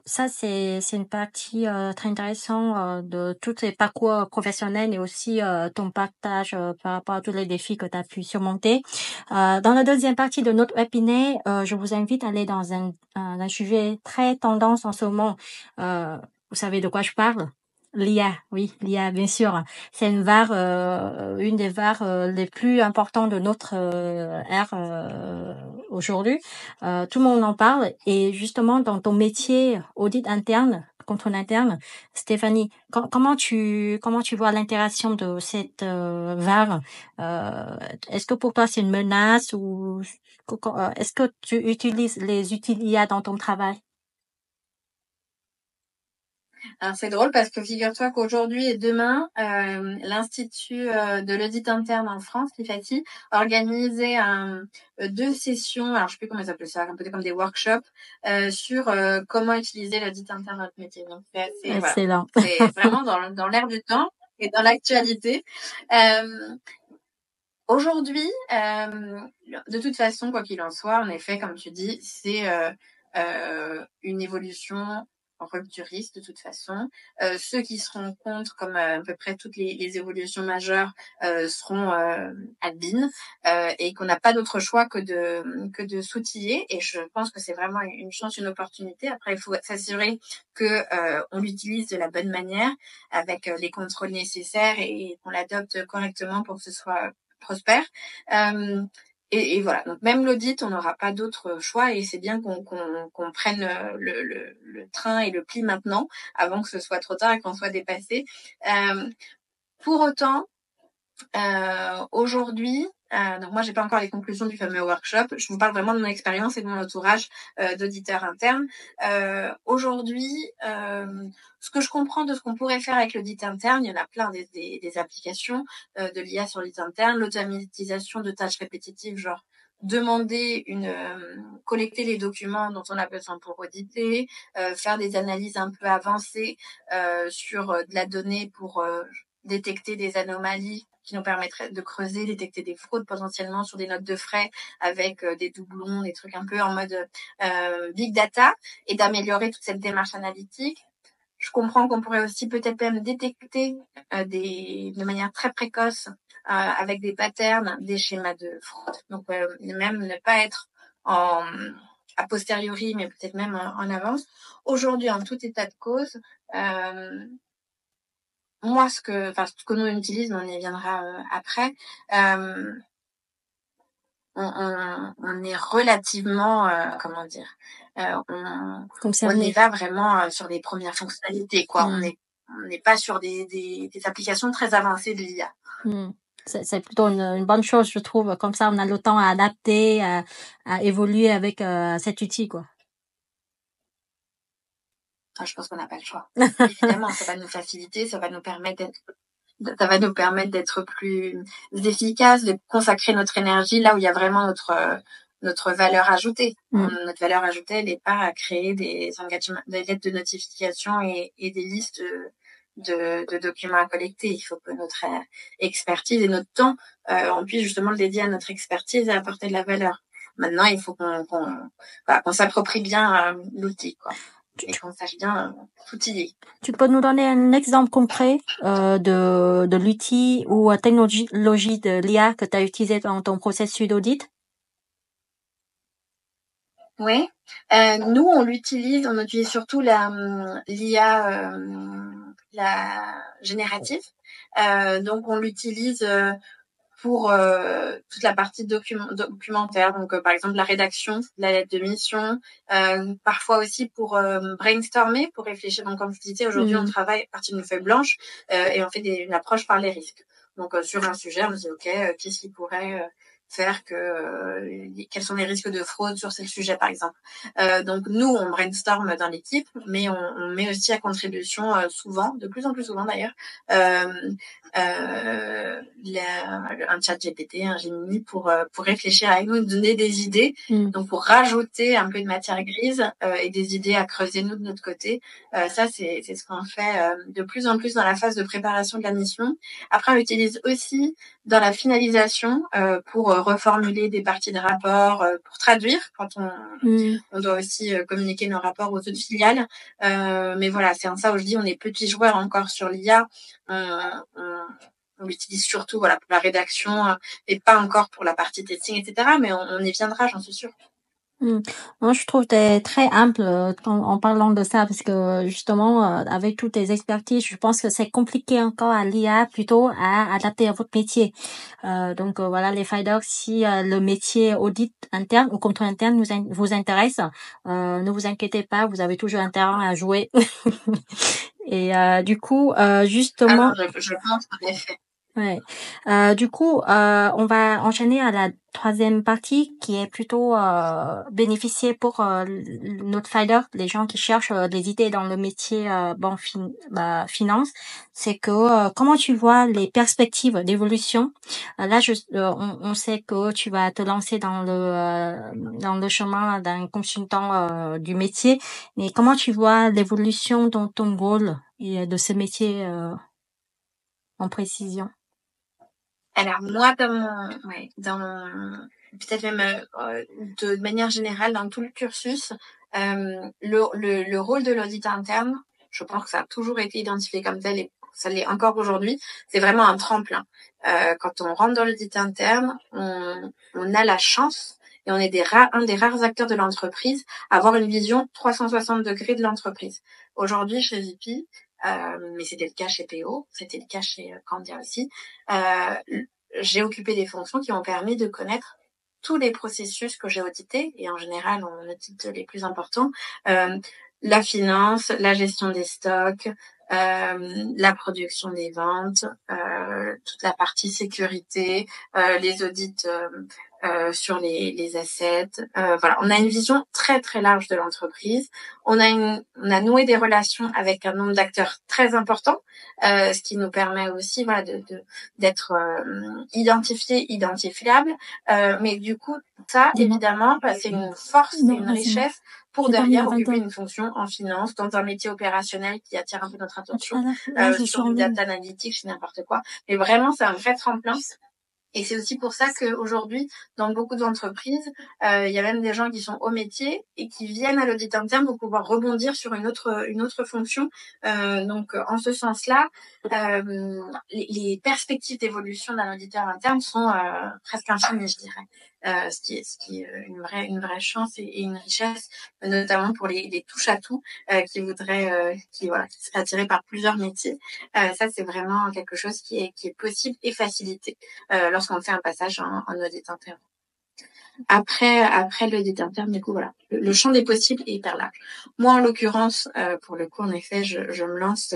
S1: Ça, c'est une partie très intéressante de tous les parcours professionnels et aussi ton partage par rapport à tous les défis que tu as pu surmonter. Dans la deuxième partie de notre webinaire, je vous invite à aller dans un sujet très tendance en ce moment. Vous savez de quoi je parle? L'IA, oui, l'IA, bien sûr. C'est une des VAR les plus importantes de notre ère aujourd'hui. Tout le monde en parle. Et justement, dans ton métier audit interne, contrôle interne, Stéphanie, comment tu vois l'interaction de cette VAR? Est-ce que pour toi c'est une menace ou est-ce que tu utilises les outils IA dans ton travail?
S2: Alors c'est drôle parce que figure-toi qu'aujourd'hui et demain, l'Institut de l'audit interne en France, l'IFATI, organisait 2 sessions, alors je sais plus comment ils appellent ça, un peu comme des workshops, sur comment utiliser l'audit interne dans notre métier. Donc c'est assez,
S1: excellent.
S2: Voilà, c'est vraiment dans l'air du temps et dans l'actualité. Aujourd'hui, de toute façon, quoi qu'il en soit, en effet, comme tu dis, c'est une évolution rupturiste de toute façon. Ceux qui seront contre, comme à peu près toutes les évolutions majeures, seront admins et qu'on n'a pas d'autre choix que de s'outiller. Et je pense que c'est vraiment une chance, une opportunité. Après, il faut s'assurer que on l'utilise de la bonne manière, avec les contrôles nécessaires et qu'on l'adopte correctement pour que ce soit prospère. Et voilà, donc même l'audit, on n'aura pas d'autre choix et c'est bien qu'on prenne le train et le pli maintenant, avant que ce soit trop tard et qu'on soit dépassé. Pour autant, aujourd'hui, donc moi j'ai pas encore les conclusions du fameux workshop, je vous parle vraiment de mon expérience et de mon entourage d'auditeurs internes. Aujourd'hui, ce que je comprends de ce qu'on pourrait faire avec l'audit interne, il y en a plein des applications de l'IA sur l'audit interne, l'automatisation de tâches répétitives, genre demander collecter les documents dont on a besoin pour auditer, faire des analyses un peu avancées sur de la donnée pour détecter des anomalies qui nous permettraient de creuser, détecter des fraudes potentiellement sur des notes de frais avec des doublons, des trucs un peu en mode big data, et d'améliorer toute cette démarche analytique. Je comprends qu'on pourrait aussi peut-être même détecter de manière très précoce avec des patterns, des schémas de fraude. Donc même ne pas être a posteriori, mais peut-être même en avance. Aujourd'hui, en tout état de cause, moi, ce que nous on utilise, on y viendra après. On est relativement, comment dire, on y va vraiment sur les premières fonctionnalités, quoi. On n'est pas sur des applications très avancées de l'IA.
S1: C'est plutôt une bonne chose, je trouve. Comme ça, on a le temps à adapter, à évoluer avec cet outil, quoi.
S2: Je pense qu'on n'a pas le choix. Évidemment, ça va nous faciliter, ça va nous permettre d'être plus efficaces, de consacrer notre énergie là où il y a vraiment notre valeur ajoutée. Notre valeur ajoutée, elle n'est pas à créer des engagements, des lettres de notification et des listes de documents à collecter. Il faut que notre expertise et notre temps, on puisse justement le dédier à notre expertise et apporter de la valeur. Maintenant, il faut qu'on s'approprie bien l'outil, quoi. Et qu'on sache bien s'outiller.
S1: Tu peux nous donner un exemple concret de l'outil ou technologie de l'IA que tu as utilisé dans ton processus d'audit?
S2: Oui, nous on utilise surtout l'IA la générative. Donc on l'utilise pour toute la partie documentaire, donc par exemple la rédaction de la lettre de mission, parfois aussi pour brainstormer, pour réfléchir. Donc comme je disais, aujourd'hui on travaille à partir d'une feuille blanche et on fait une approche par les risques. Donc sur un sujet, on se dit ok, qu'est-ce qui pourrait faire quels sont les risques de fraude sur ce sujet par exemple. Donc nous on brainstorm dans l'équipe, mais on met aussi à contribution souvent, de plus en plus souvent d'ailleurs, un chat GPT, un Gemini pour réfléchir avec nous, donner des idées, donc pour rajouter un peu de matière grise et des idées à creuser nous de notre côté. Ça c'est ce qu'on fait de plus en plus dans la phase de préparation de la mission. Après on l'utilise aussi dans la finalisation pour reformuler des parties de rapport, pour traduire quand on doit aussi communiquer nos rapports aux autres filiales. Mais voilà, c'est en ça où je dis on est petits joueurs encore sur l'IA. On l'utilise surtout voilà pour la rédaction et pas encore pour la partie testing, etc. Mais on y viendra, j'en suis sûre.
S1: Moi, je trouve que t'es très humble en parlant de ça parce que justement, avec toutes tes expertises, je pense que c'est compliqué encore à l'IA plutôt à adapter à votre métier. Donc voilà, les fighters, si le métier audit interne ou contrôle interne vous intéresse, ne vous inquiétez pas, vous avez toujours intérêt à jouer. Et du coup, justement...
S2: Ah non, je pense en effet.
S1: Ouais. Du coup, on va enchaîner à la troisième partie qui est plutôt bénéficier pour notre fighter, les gens qui cherchent des idées dans le métier finance. C'est que comment tu vois les perspectives d'évolution. Là, on sait que tu vas te lancer dans le chemin d'un consultant du métier, mais comment tu vois l'évolution dans ton rôle et de ce métier en précision?
S2: Alors moi, peut-être même de manière générale dans tout le cursus, le rôle de l'audit interne, je pense que ça a toujours été identifié comme tel et ça l'est encore aujourd'hui. C'est vraiment un tremplin. Quand on rentre dans l'audit interne, on a la chance et on est un des rares acteurs de l'entreprise à avoir une vision 360 degrés de l'entreprise. Aujourd'hui, chez VP, mais c'était le cas chez PO, c'était le cas chez Candia aussi, j'ai occupé des fonctions qui m'ont permis de connaître tous les processus que j'ai audités, et en général, on audite les plus importants, la finance, la gestion des stocks, la production des ventes, toute la partie sécurité, les audits sur les assets. Voilà, on a une vision très très large de l'entreprise. On a noué des relations avec un nombre d'acteurs très important, ce qui nous permet aussi voilà d'être identifiable. Mais du coup, ça évidemment, c'est une force et une richesse pour derrière occuper une fonction en finance dans un métier opérationnel qui attire un peu notre attention, sur du data analytics, c'est n'importe quoi. Mais vraiment, c'est un vrai tremplin. Et c'est aussi pour ça qu'aujourd'hui, dans beaucoup d'entreprises, il y a même des gens qui sont au métier et qui viennent à l'audit interne pour pouvoir rebondir sur une autre fonction. Donc, en ce sens-là, les perspectives d'évolution d'un auditeur interne sont presque infinies, je dirais. Ce qui est une vraie chance et une richesse, notamment pour les touches à tout qui seraient attirés par plusieurs métiers. Ça, c'est vraiment quelque chose qui est possible et facilité lorsqu'on fait un passage en audit interne. Après l'audit interne, du coup, voilà, le champ des possibles est hyper large. Moi, en l'occurrence, pour le coup, en effet, je me lance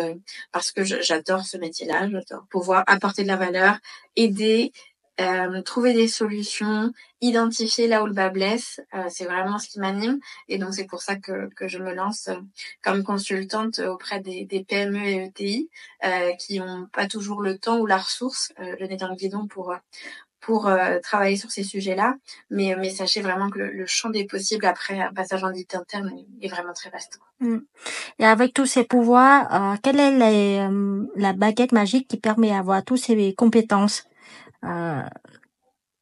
S2: parce que j'adore ce métier-là, j'adore pouvoir apporter de la valeur, aider, trouver des solutions, identifier là où le bas blesse, c'est vraiment ce qui m'anime. Et donc, c'est pour ça que je me lance comme consultante auprès des PME et ETI qui n'ont pas toujours le temps ou la ressource, le nez dans le guidon pour travailler sur ces sujets-là. Mais sachez vraiment que le champ des possibles après un passage en audit interne est vraiment très vaste.
S1: Et avec tous ces pouvoirs, quelle est la baguette magique qui permet d'avoir toutes ces compétences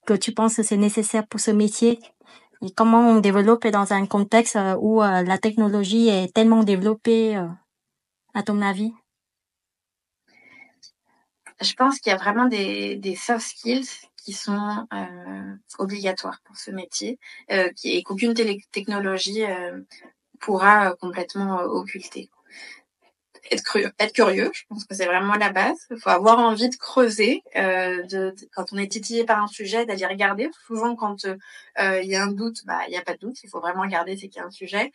S1: que tu penses que c'est nécessaire pour ce métier? Et comment on développe dans un contexte où la technologie est tellement développée, à ton avis?
S2: Je pense qu'il y a vraiment des soft skills qui sont obligatoires pour ce métier et qu'aucune technologie pourra complètement occulter. être curieux. Je pense que c'est vraiment la base. Il faut avoir envie de creuser, quand on est titillé par un sujet, d'aller regarder. Souvent, quand il y a un doute, il y a pas de doute. Il faut vraiment regarder c'est qu'il y a un sujet.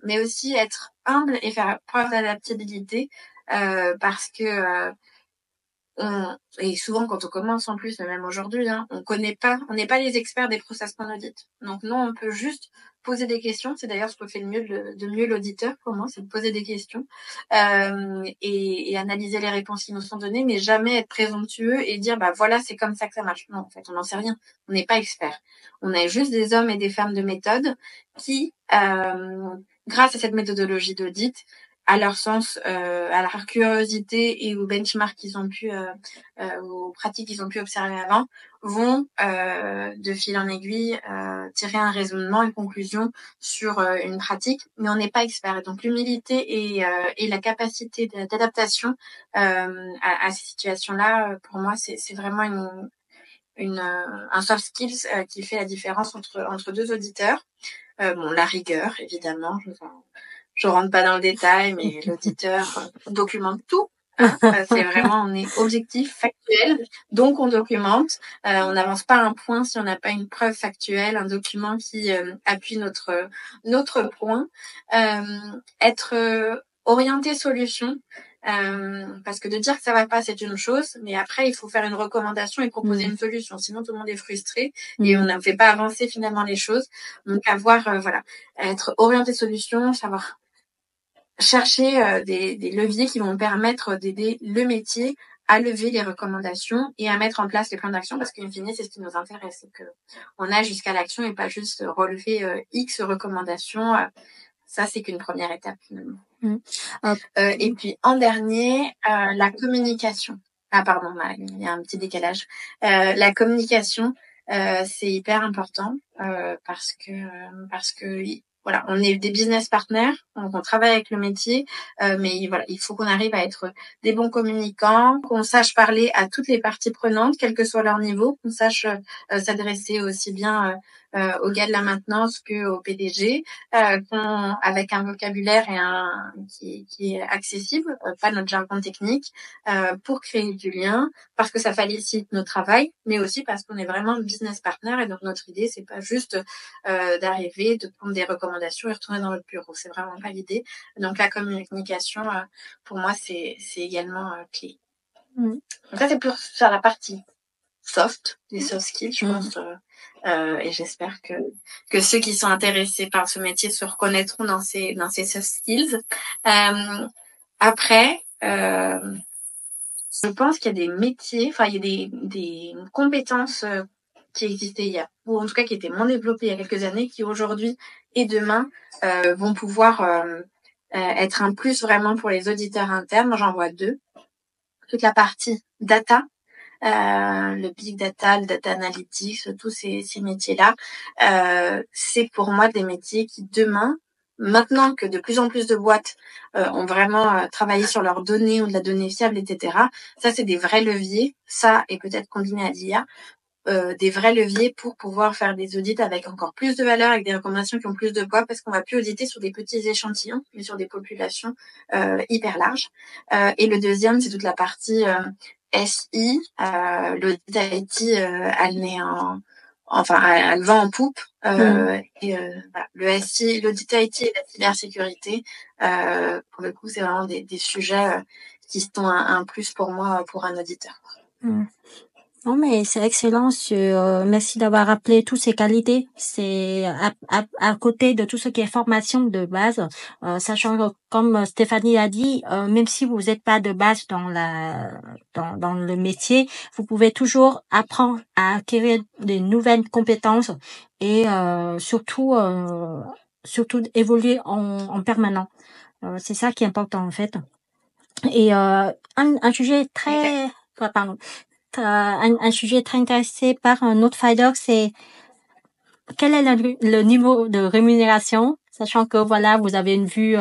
S2: Mais aussi être humble et faire preuve d'adaptabilité, parce que et souvent quand on commence en plus, même aujourd'hui, on n'est pas les experts des process qu'on audite. Donc nous, on peut juste poser des questions. C'est d'ailleurs ce que fait de mieux l'auditeur pour moi, c'est de poser des questions et analyser les réponses qui nous sont données, mais jamais être présomptueux et dire voilà, c'est comme ça que ça marche. Non, en fait, on n'en sait rien. On n'est pas expert. On est juste des hommes et des femmes de méthode qui, grâce à cette méthodologie d'audit, à leur sens, à leur curiosité et aux benchmarks qu'ils ont pu, aux pratiques qu'ils ont pu observer avant, vont de fil en aiguille tirer un raisonnement, une conclusion sur une pratique, mais on n'est pas expert. Et donc l'humilité et la capacité d'adaptation à ces situations-là, pour moi, c'est vraiment un soft skills qui fait la différence entre deux auditeurs. La rigueur, évidemment. Je rentre pas dans le détail, mais l'auditeur documente tout. C'est vraiment, on est objectif, factuel, donc on documente. On n'avance pas un point si on n'a pas une preuve factuelle, un document qui appuie notre point. Être orienté solution. Parce que de dire que ça va pas, c'est une chose, mais après, il faut faire une recommandation et proposer une solution. Sinon, tout le monde est frustré et on ne fait pas avancer finalement les choses. Donc, être orienté solution, savoir chercher des leviers qui vont permettre d'aider le métier à lever les recommandations et à mettre en place les plans d'action, parce qu'in fine, c'est ce qui nous intéresse, c'est que on a jusqu'à l'action et pas juste relever X recommandations. Ça, c'est qu'une première étape finalement. Et puis en dernier, la communication. Ah pardon, il y a un petit décalage. La communication, c'est hyper important parce que voilà, on est des business partners, donc on travaille avec le métier, mais voilà, il faut qu'on arrive à être des bons communicants, qu'on sache parler à toutes les parties prenantes, quel que soit leur niveau, qu'on sache s'adresser aussi bien au gars de la maintenance que au PDG, avec un vocabulaire qui est accessible, pas notre jargon technique, pour créer du lien, parce que ça facilite notre travail, mais aussi parce qu'on est vraiment business partner et donc notre idée c'est pas juste d'arriver, de prendre des recommandations et retourner dans notre bureau. C'est vraiment pas l'idée. Donc la communication, pour moi, c'est également clé. Donc ça, c'est plus sur la partie soft, des soft skills, je pense. Et j'espère que ceux qui sont intéressés par ce métier se reconnaîtront dans ces soft skills. Après, je pense qu'il y a des métiers, il y a des compétences qui existaient ou en tout cas qui étaient moins développées il y a quelques années, qui aujourd'hui et demain vont pouvoir être un plus vraiment pour les auditeurs internes. Moi, j'en vois deux. Toute la partie data, le big data, le data analytics, tous ces métiers-là, c'est pour moi des métiers qui demain, maintenant que de plus en plus de boîtes ont vraiment travaillé sur leurs données ou de la donnée fiable, etc., ça c'est des vrais leviers, ça et peut-être combiné à l'IA, des vrais leviers pour pouvoir faire des audits avec encore plus de valeur, avec des recommandations qui ont plus de poids, parce qu'on va plus auditer sur des petits échantillons, mais sur des populations hyper larges. Et le deuxième, c'est toute la partie SI, l'audit IT, elle va en poupe. Et voilà, le SI, l'audit IT et la cybersécurité, pour le coup, c'est vraiment des sujets qui sont un plus pour moi, pour un auditeur.
S1: Non, mais c'est excellent. Merci d'avoir rappelé toutes ces qualités. C'est à côté de tout ce qui est formation de base, sachant que, comme Stéphanie a dit, même si vous n'êtes pas de base dans le métier, vous pouvez toujours apprendre à acquérir des nouvelles compétences et surtout évoluer en permanent. C'est ça qui est important en fait. Et un sujet très, pardon. Un sujet très intéressé par un autre fighter, c'est quel est le niveau de rémunération, sachant que voilà, vous avez une vue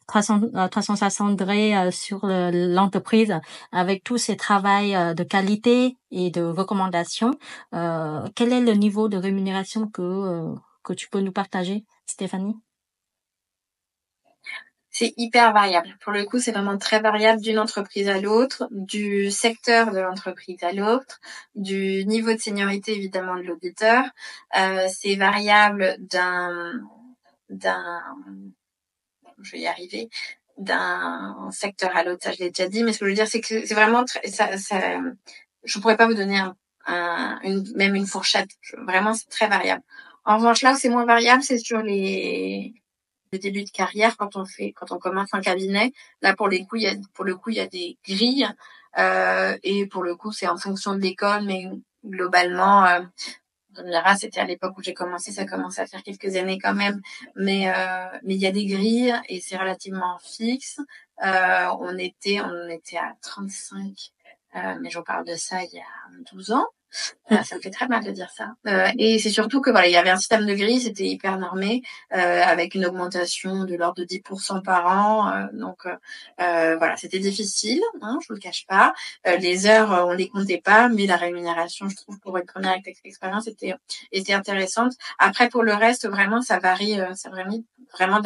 S1: 360 degrés sur l'entreprise avec tous ces travaux de qualité et de recommandation. Quel est le niveau de rémunération que tu peux nous partager, Stéphanie?
S2: C'est hyper variable. Pour le coup, c'est vraiment très variable d'une entreprise à l'autre, du secteur de l'entreprise à l'autre, du niveau de seniorité évidemment de l'auditeur. C'est variable je vais y arriver, d'un secteur à l'autre. Ça, je l'ai déjà dit. Mais ce que je veux dire, c'est que c'est vraiment je pourrais pas vous donner même une fourchette. Vraiment, c'est très variable. En revanche, là où c'est moins variable, c'est sur le début de carrière quand on commence un cabinet. Là, pour le coup, il y a des grilles, et pour le coup, c'est en fonction de l'école, mais globalement, on dira, c'était à l'époque où j'ai commencé, ça commence à faire quelques années quand même, mais il y a des grilles et c'est relativement fixe. On était à 35, mais je parle de ça il y a 12 ans. Ça me fait très mal de dire ça. Et c'est surtout que voilà, il y avait un système de grille, c'était hyper normé, avec une augmentation de l'ordre de 10% par an. Donc voilà, c'était difficile, hein, je vous le cache pas. Les heures, on les comptait pas, mais la rémunération, je trouve, pour une première expérience, était intéressante. Après, pour le reste, vraiment, ça varie vraiment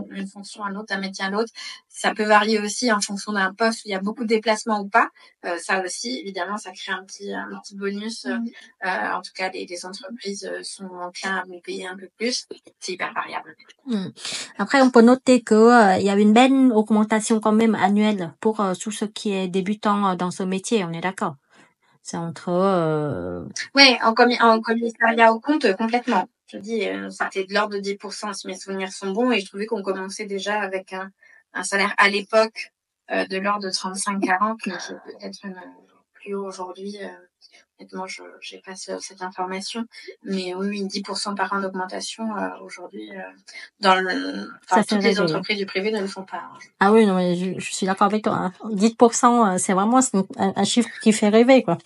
S2: d'une fonction à l'autre, d'un métier à l'autre. Ça peut varier aussi en fonction d'un poste où il y a beaucoup de déplacements ou pas. Ça aussi, évidemment, ça crée un petit bonus. En tout cas, les entreprises sont enclins à vous payer un peu plus. C'est hyper variable.
S1: Après, on peut noter que il y a une belle augmentation quand même annuelle pour tout ce qui est débutant dans ce métier. On est d'accord? C'est entre
S2: Ouais, en commissariat au compte, complètement. Je dis, c'était de l'ordre de 10%, si mes souvenirs sont bons, et je trouvais qu'on commençait déjà avec un salaire à l'époque de l'ordre de 35-40, mais qui est peut-être plus haut aujourd'hui. Honnêtement, j'ai pas cette information, mais oui, 10% par an d'augmentation aujourd'hui, toutes les entreprises du privé ne le font pas. Hein.
S1: Ah oui, non, mais je suis d'accord avec toi. Hein. 10%, c'est vraiment un chiffre qui fait rêver, quoi.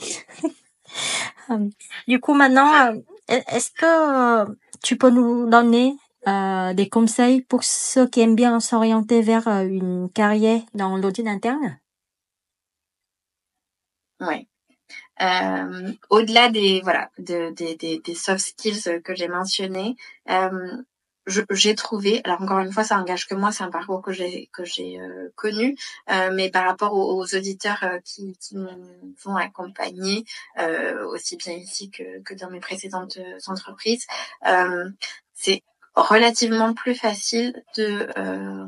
S1: Du coup, maintenant, est-ce que tu peux nous donner des conseils pour ceux qui aiment bien s'orienter vers une carrière dans l'audit interne?
S2: Ouais. Au-delà des soft skills que j'ai mentionnés, j'ai trouvé, alors encore une fois, ça engage que moi, c'est un parcours que j'ai connu, mais par rapport aux auditeurs qui nous vont accompagner, aussi bien ici que dans mes précédentes entreprises, c'est relativement plus facile de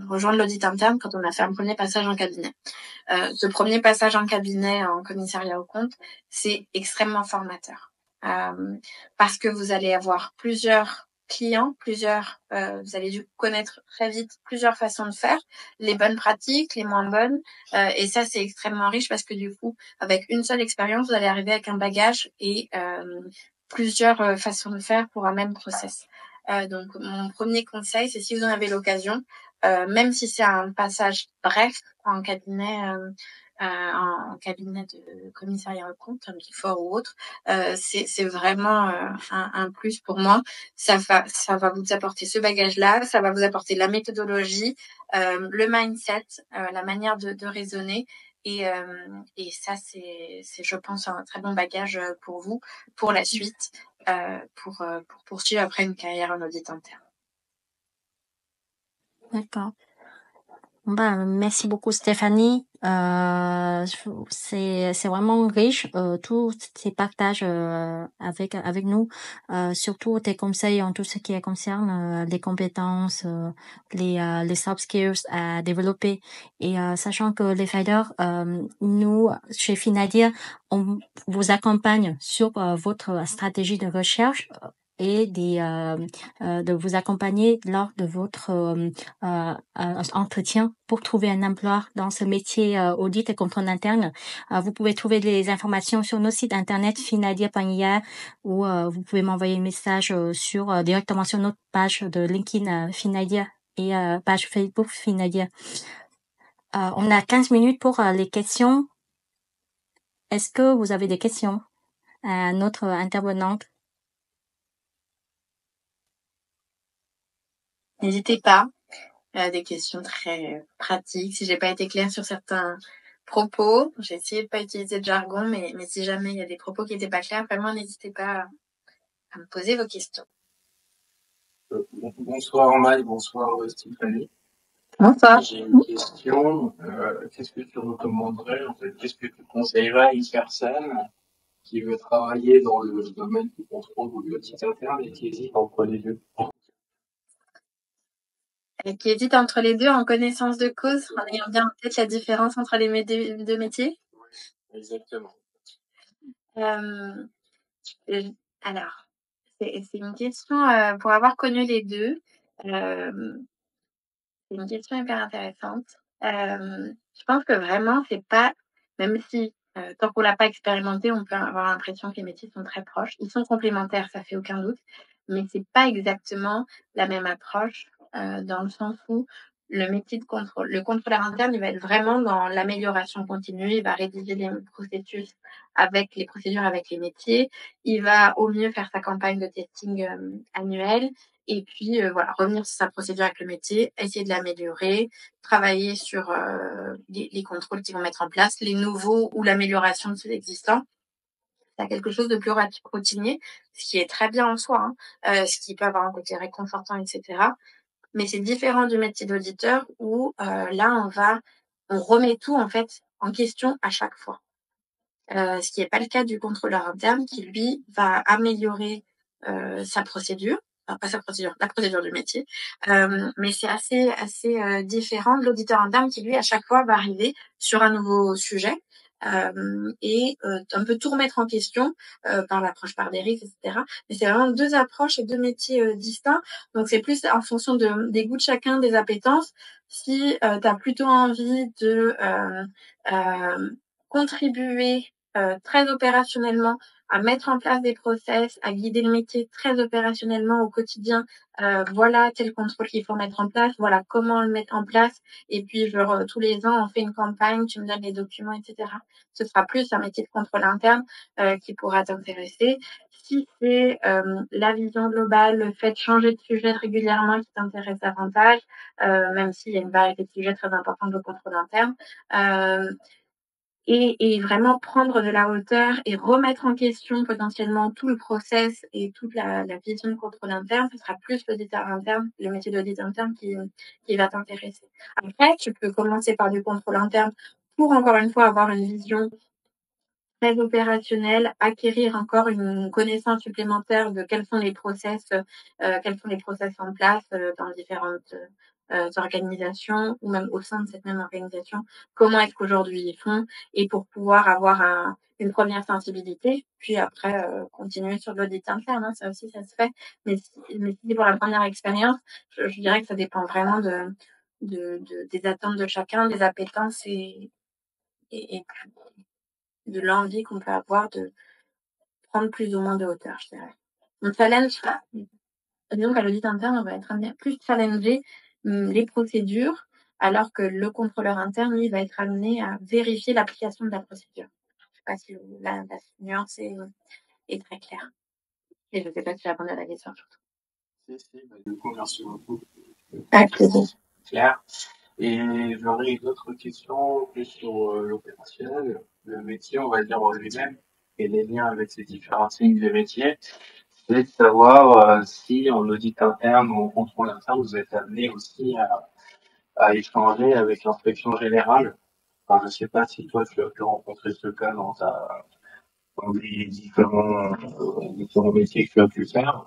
S2: rejoindre l'audit interne quand on a fait un premier passage en cabinet. Ce premier passage en cabinet en commissariat aux comptes, c'est extrêmement formateur. Parce que vous allez avoir plusieurs clients, vous allez du coup connaître très vite plusieurs façons de faire, les bonnes pratiques, les moins bonnes, et ça c'est extrêmement riche parce que du coup, avec une seule expérience, vous allez arriver avec un bagage et plusieurs façons de faire pour un même process. Donc mon premier conseil, c'est si vous en avez l'occasion, même si c'est un passage bref en cabinet de commissariat aux comptes, un Big Four ou autre, c'est vraiment un plus pour moi. Ça va vous apporter ce bagage-là, ça va vous apporter la méthodologie, le mindset, la manière de raisonner. Et ça, c'est, je pense, un très bon bagage pour vous, pour la suite, pour poursuivre après une carrière en audit interne.
S1: D'accord. Merci beaucoup Stéphanie. C'est vraiment riche tous ces partages avec nous, surtout tes conseils en tout ce qui concerne les compétences, les soft skills à développer. Et sachant que les fighters, nous chez Finadir, on vous accompagne sur votre stratégie de recherche et de vous accompagner lors de votre entretien pour trouver un emploi dans ce métier audit et contrôle interne. Vous pouvez trouver les informations sur nos sites internet finadia.ia ou vous pouvez m'envoyer un message directement sur notre page de LinkedIn Finadia et page Facebook Finadia. On a 15 minutes pour les questions. Est-ce que vous avez des questions à notre intervenante?
S2: N'hésitez pas. Des questions très pratiques. Si j'ai pas été claire sur certains propos, j'ai essayé de pas utiliser de jargon, mais si jamais il y a des propos qui n'étaient pas clairs, vraiment n'hésitez pas à me poser vos questions.
S3: Bonsoir Maï, bonsoir Stéphanie.
S2: Bonsoir.
S3: J'ai une question. Qu'est-ce que tu recommanderais, en fait, qu'est-ce que tu conseillerais à une personne qui veut travailler dans le domaine du contrôle ou de l'audit interne et qui hésite entre les deux?
S2: Qui hésite entre les deux en connaissance de cause, en ayant bien en tête la différence entre les deux métiers.
S3: Exactement.
S2: Alors, c'est une question, pour avoir connu les deux, c'est une question hyper intéressante. Je pense que vraiment, c'est pas, même si tant qu'on l'a pas expérimenté, on peut avoir l'impression que les métiers sont très proches. Ils sont complémentaires, ça fait aucun doute, mais c'est pas exactement la même approche dans le sens où le métier de contrôle, le contrôleur interne, il va être vraiment dans l'amélioration continue. Il va rédiger les processus avec les procédures avec les métiers. Il va au mieux faire sa campagne de testing annuelle. Et puis, voilà, revenir sur sa procédure avec le métier, essayer de l'améliorer, travailler sur les contrôles qu'ils vont mettre en place, les nouveaux ou l'amélioration de ceux existants. C'est quelque chose de plus routinier, ce qui est très bien en soi, ce qui peut avoir un côté réconfortant, etc. Mais c'est différent du métier d'auditeur où là, on remet tout en fait en question à chaque fois. Ce qui n'est pas le cas du contrôleur interne qui, lui, va améliorer sa procédure. Enfin, pas sa procédure, la procédure du métier. Mais c'est assez différent de l'auditeur interne qui, lui, à chaque fois, va arriver sur un nouveau sujet et un peu tout remettre en question par l'approche par des risques, etc. Mais c'est vraiment deux approches et deux métiers distincts. Donc, c'est plus en fonction des goûts de chacun, des appétences. Si tu as plutôt envie de contribuer très opérationnellement, à mettre en place des process, à guider le métier très opérationnellement au quotidien. Voilà quel contrôle qu'il faut mettre en place, voilà comment le mettre en place. Et puis, genre, tous les ans, on fait une campagne, tu me donnes les documents, etc. Ce sera plus un métier de contrôle interne qui pourra t'intéresser. Si c'est la vision globale, le fait de changer de sujet régulièrement qui t'intéresse davantage, même s'il y a une variété de sujets très importante de contrôle interne, et vraiment prendre de la hauteur et remettre en question potentiellement tout le process et toute la vision de contrôle interne, ce sera plus l'auditeur interne, le métier d'audit interne qui va t'intéresser. Après, tu peux commencer par du contrôle interne pour, encore une fois, avoir une vision très opérationnelle, acquérir encore une connaissance supplémentaire de quels sont les process en place dans différentes organisations ou même au sein de cette même organisation, comment est-ce qu'aujourd'hui ils font, et pour pouvoir avoir une première sensibilité, puis après continuer sur l'audit interne, ça aussi ça se fait, mais si c'est pour la première expérience, je dirais que ça dépend vraiment des attentes de chacun, des appétences et de l'envie qu'on peut avoir de prendre plus ou moins de hauteur, je dirais. Mon challenge, disons qu'à l'audit interne, on va être amené à plus challenger les procédures, alors que le contrôleur interne, lui, va être amené à vérifier l'application de la procédure. Je ne sais pas si la nuance est très claire. Et je ne sais pas si j'ai répondu à la question.
S3: Si, du coup, merci beaucoup.
S2: Avec plaisir.
S3: Claire. Et j'aurais une autre question plus sur l'opérationnel, le métier, on va dire en lui-même, et les liens avec ces différents types de métiers. C'est de savoir si en audit interne ou en contrôle interne, vous êtes amené aussi à échanger avec l'inspection générale. Enfin, je ne sais pas si toi tu as pu rencontrer ce cas dans les différents métiers que tu as pu faire,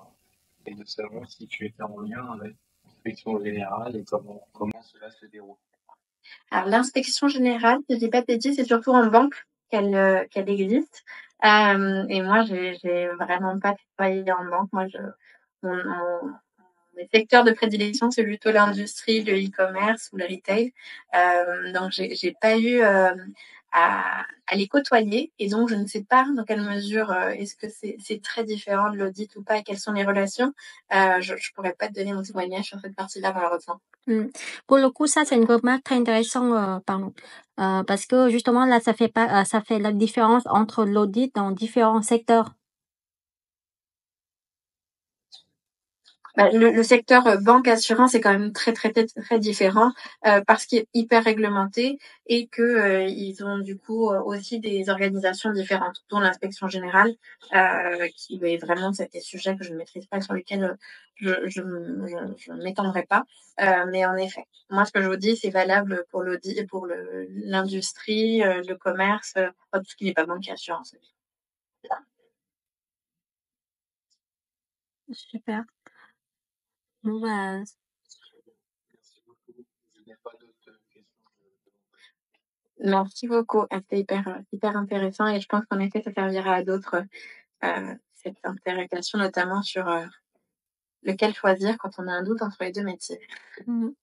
S3: et de savoir si tu étais en lien avec l'inspection générale et comment cela se déroule.
S2: Alors, l'inspection générale, si je dis pas de bêtises, c'est surtout en banque qu'elle existe. Et moi, j'ai vraiment pas travaillé en banque. Moi, mes secteurs de prédilection, c'est plutôt l'industrie, le e-commerce ou le retail. Donc, j'ai pas eu à les côtoyer, et donc je ne sais pas dans quelle mesure est-ce que c'est très différent de l'audit ou pas, et quelles sont les relations. Je pourrais pas te donner mon témoignage sur cette partie-là, malheureusement.
S1: Pour le coup, ça, c'est une remarque très intéressante, parce que justement, là, ça fait la différence entre l'audit dans différents secteurs.
S2: Le secteur banque assurance est quand même très différent parce qu'il est hyper réglementé et que ils ont du coup aussi des organisations différentes, dont l'inspection générale qui est vraiment des sujets que je ne maîtrise pas, sur lesquels je ne m'étendrai pas. Mais en effet, moi ce que je vous dis, c'est valable pour l'audit, pour l'industrie, le commerce, tout ce qui n'est pas banque et assurance.
S1: Super. Bon, bah,
S3: Merci beaucoup. Je n'ai pas d'autres questions.
S2: Merci beaucoup. C'était hyper intéressant et je pense qu'en effet, ça servira à d'autres, cette interrogation, notamment sur lequel choisir quand on a un doute entre les deux métiers.
S1: Bon,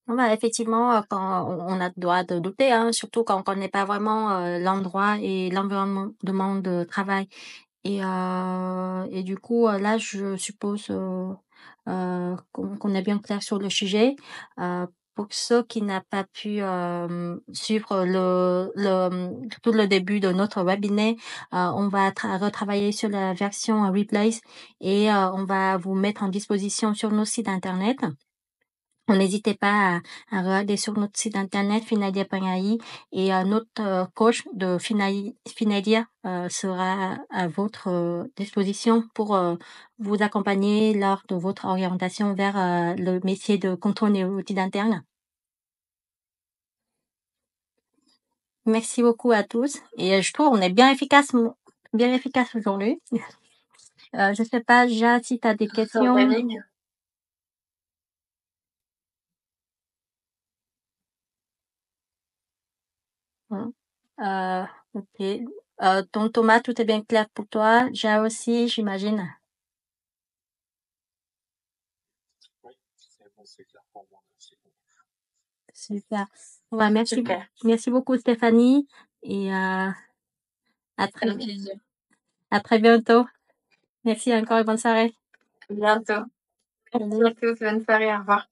S1: bah, effectivement, quand on a le droit de douter, hein, surtout quand on connaît pas vraiment l'endroit et l'environnement de travail. Et du coup, là, je suppose qu'on est bien clair sur le sujet. Pour ceux qui n'ont pas pu suivre tout le début de notre webinaire, on va retravailler sur la version replays et on va vous mettre en disposition sur nos sites internet. N'hésitez pas à regarder sur notre site internet finadia.ai et notre coach de Finadia sera à votre disposition pour vous accompagner lors de votre orientation vers le métier de contrôle et audit interne. Merci beaucoup à tous et je trouve on est bien efficace aujourd'hui. Je sais pas, Ja, si tu as des questions. Ok. Donc Thomas, tout est bien clair pour toi. Ja aussi, j'imagine.
S3: Oui, c'est clair pour moi. Merci beaucoup.
S1: Super. Ouais, merci.
S2: Super.
S1: Merci beaucoup Stéphanie et à très bientôt. Merci encore et bonne soirée.
S2: Bientôt. Merci à tous. Bonne soirée. Au revoir.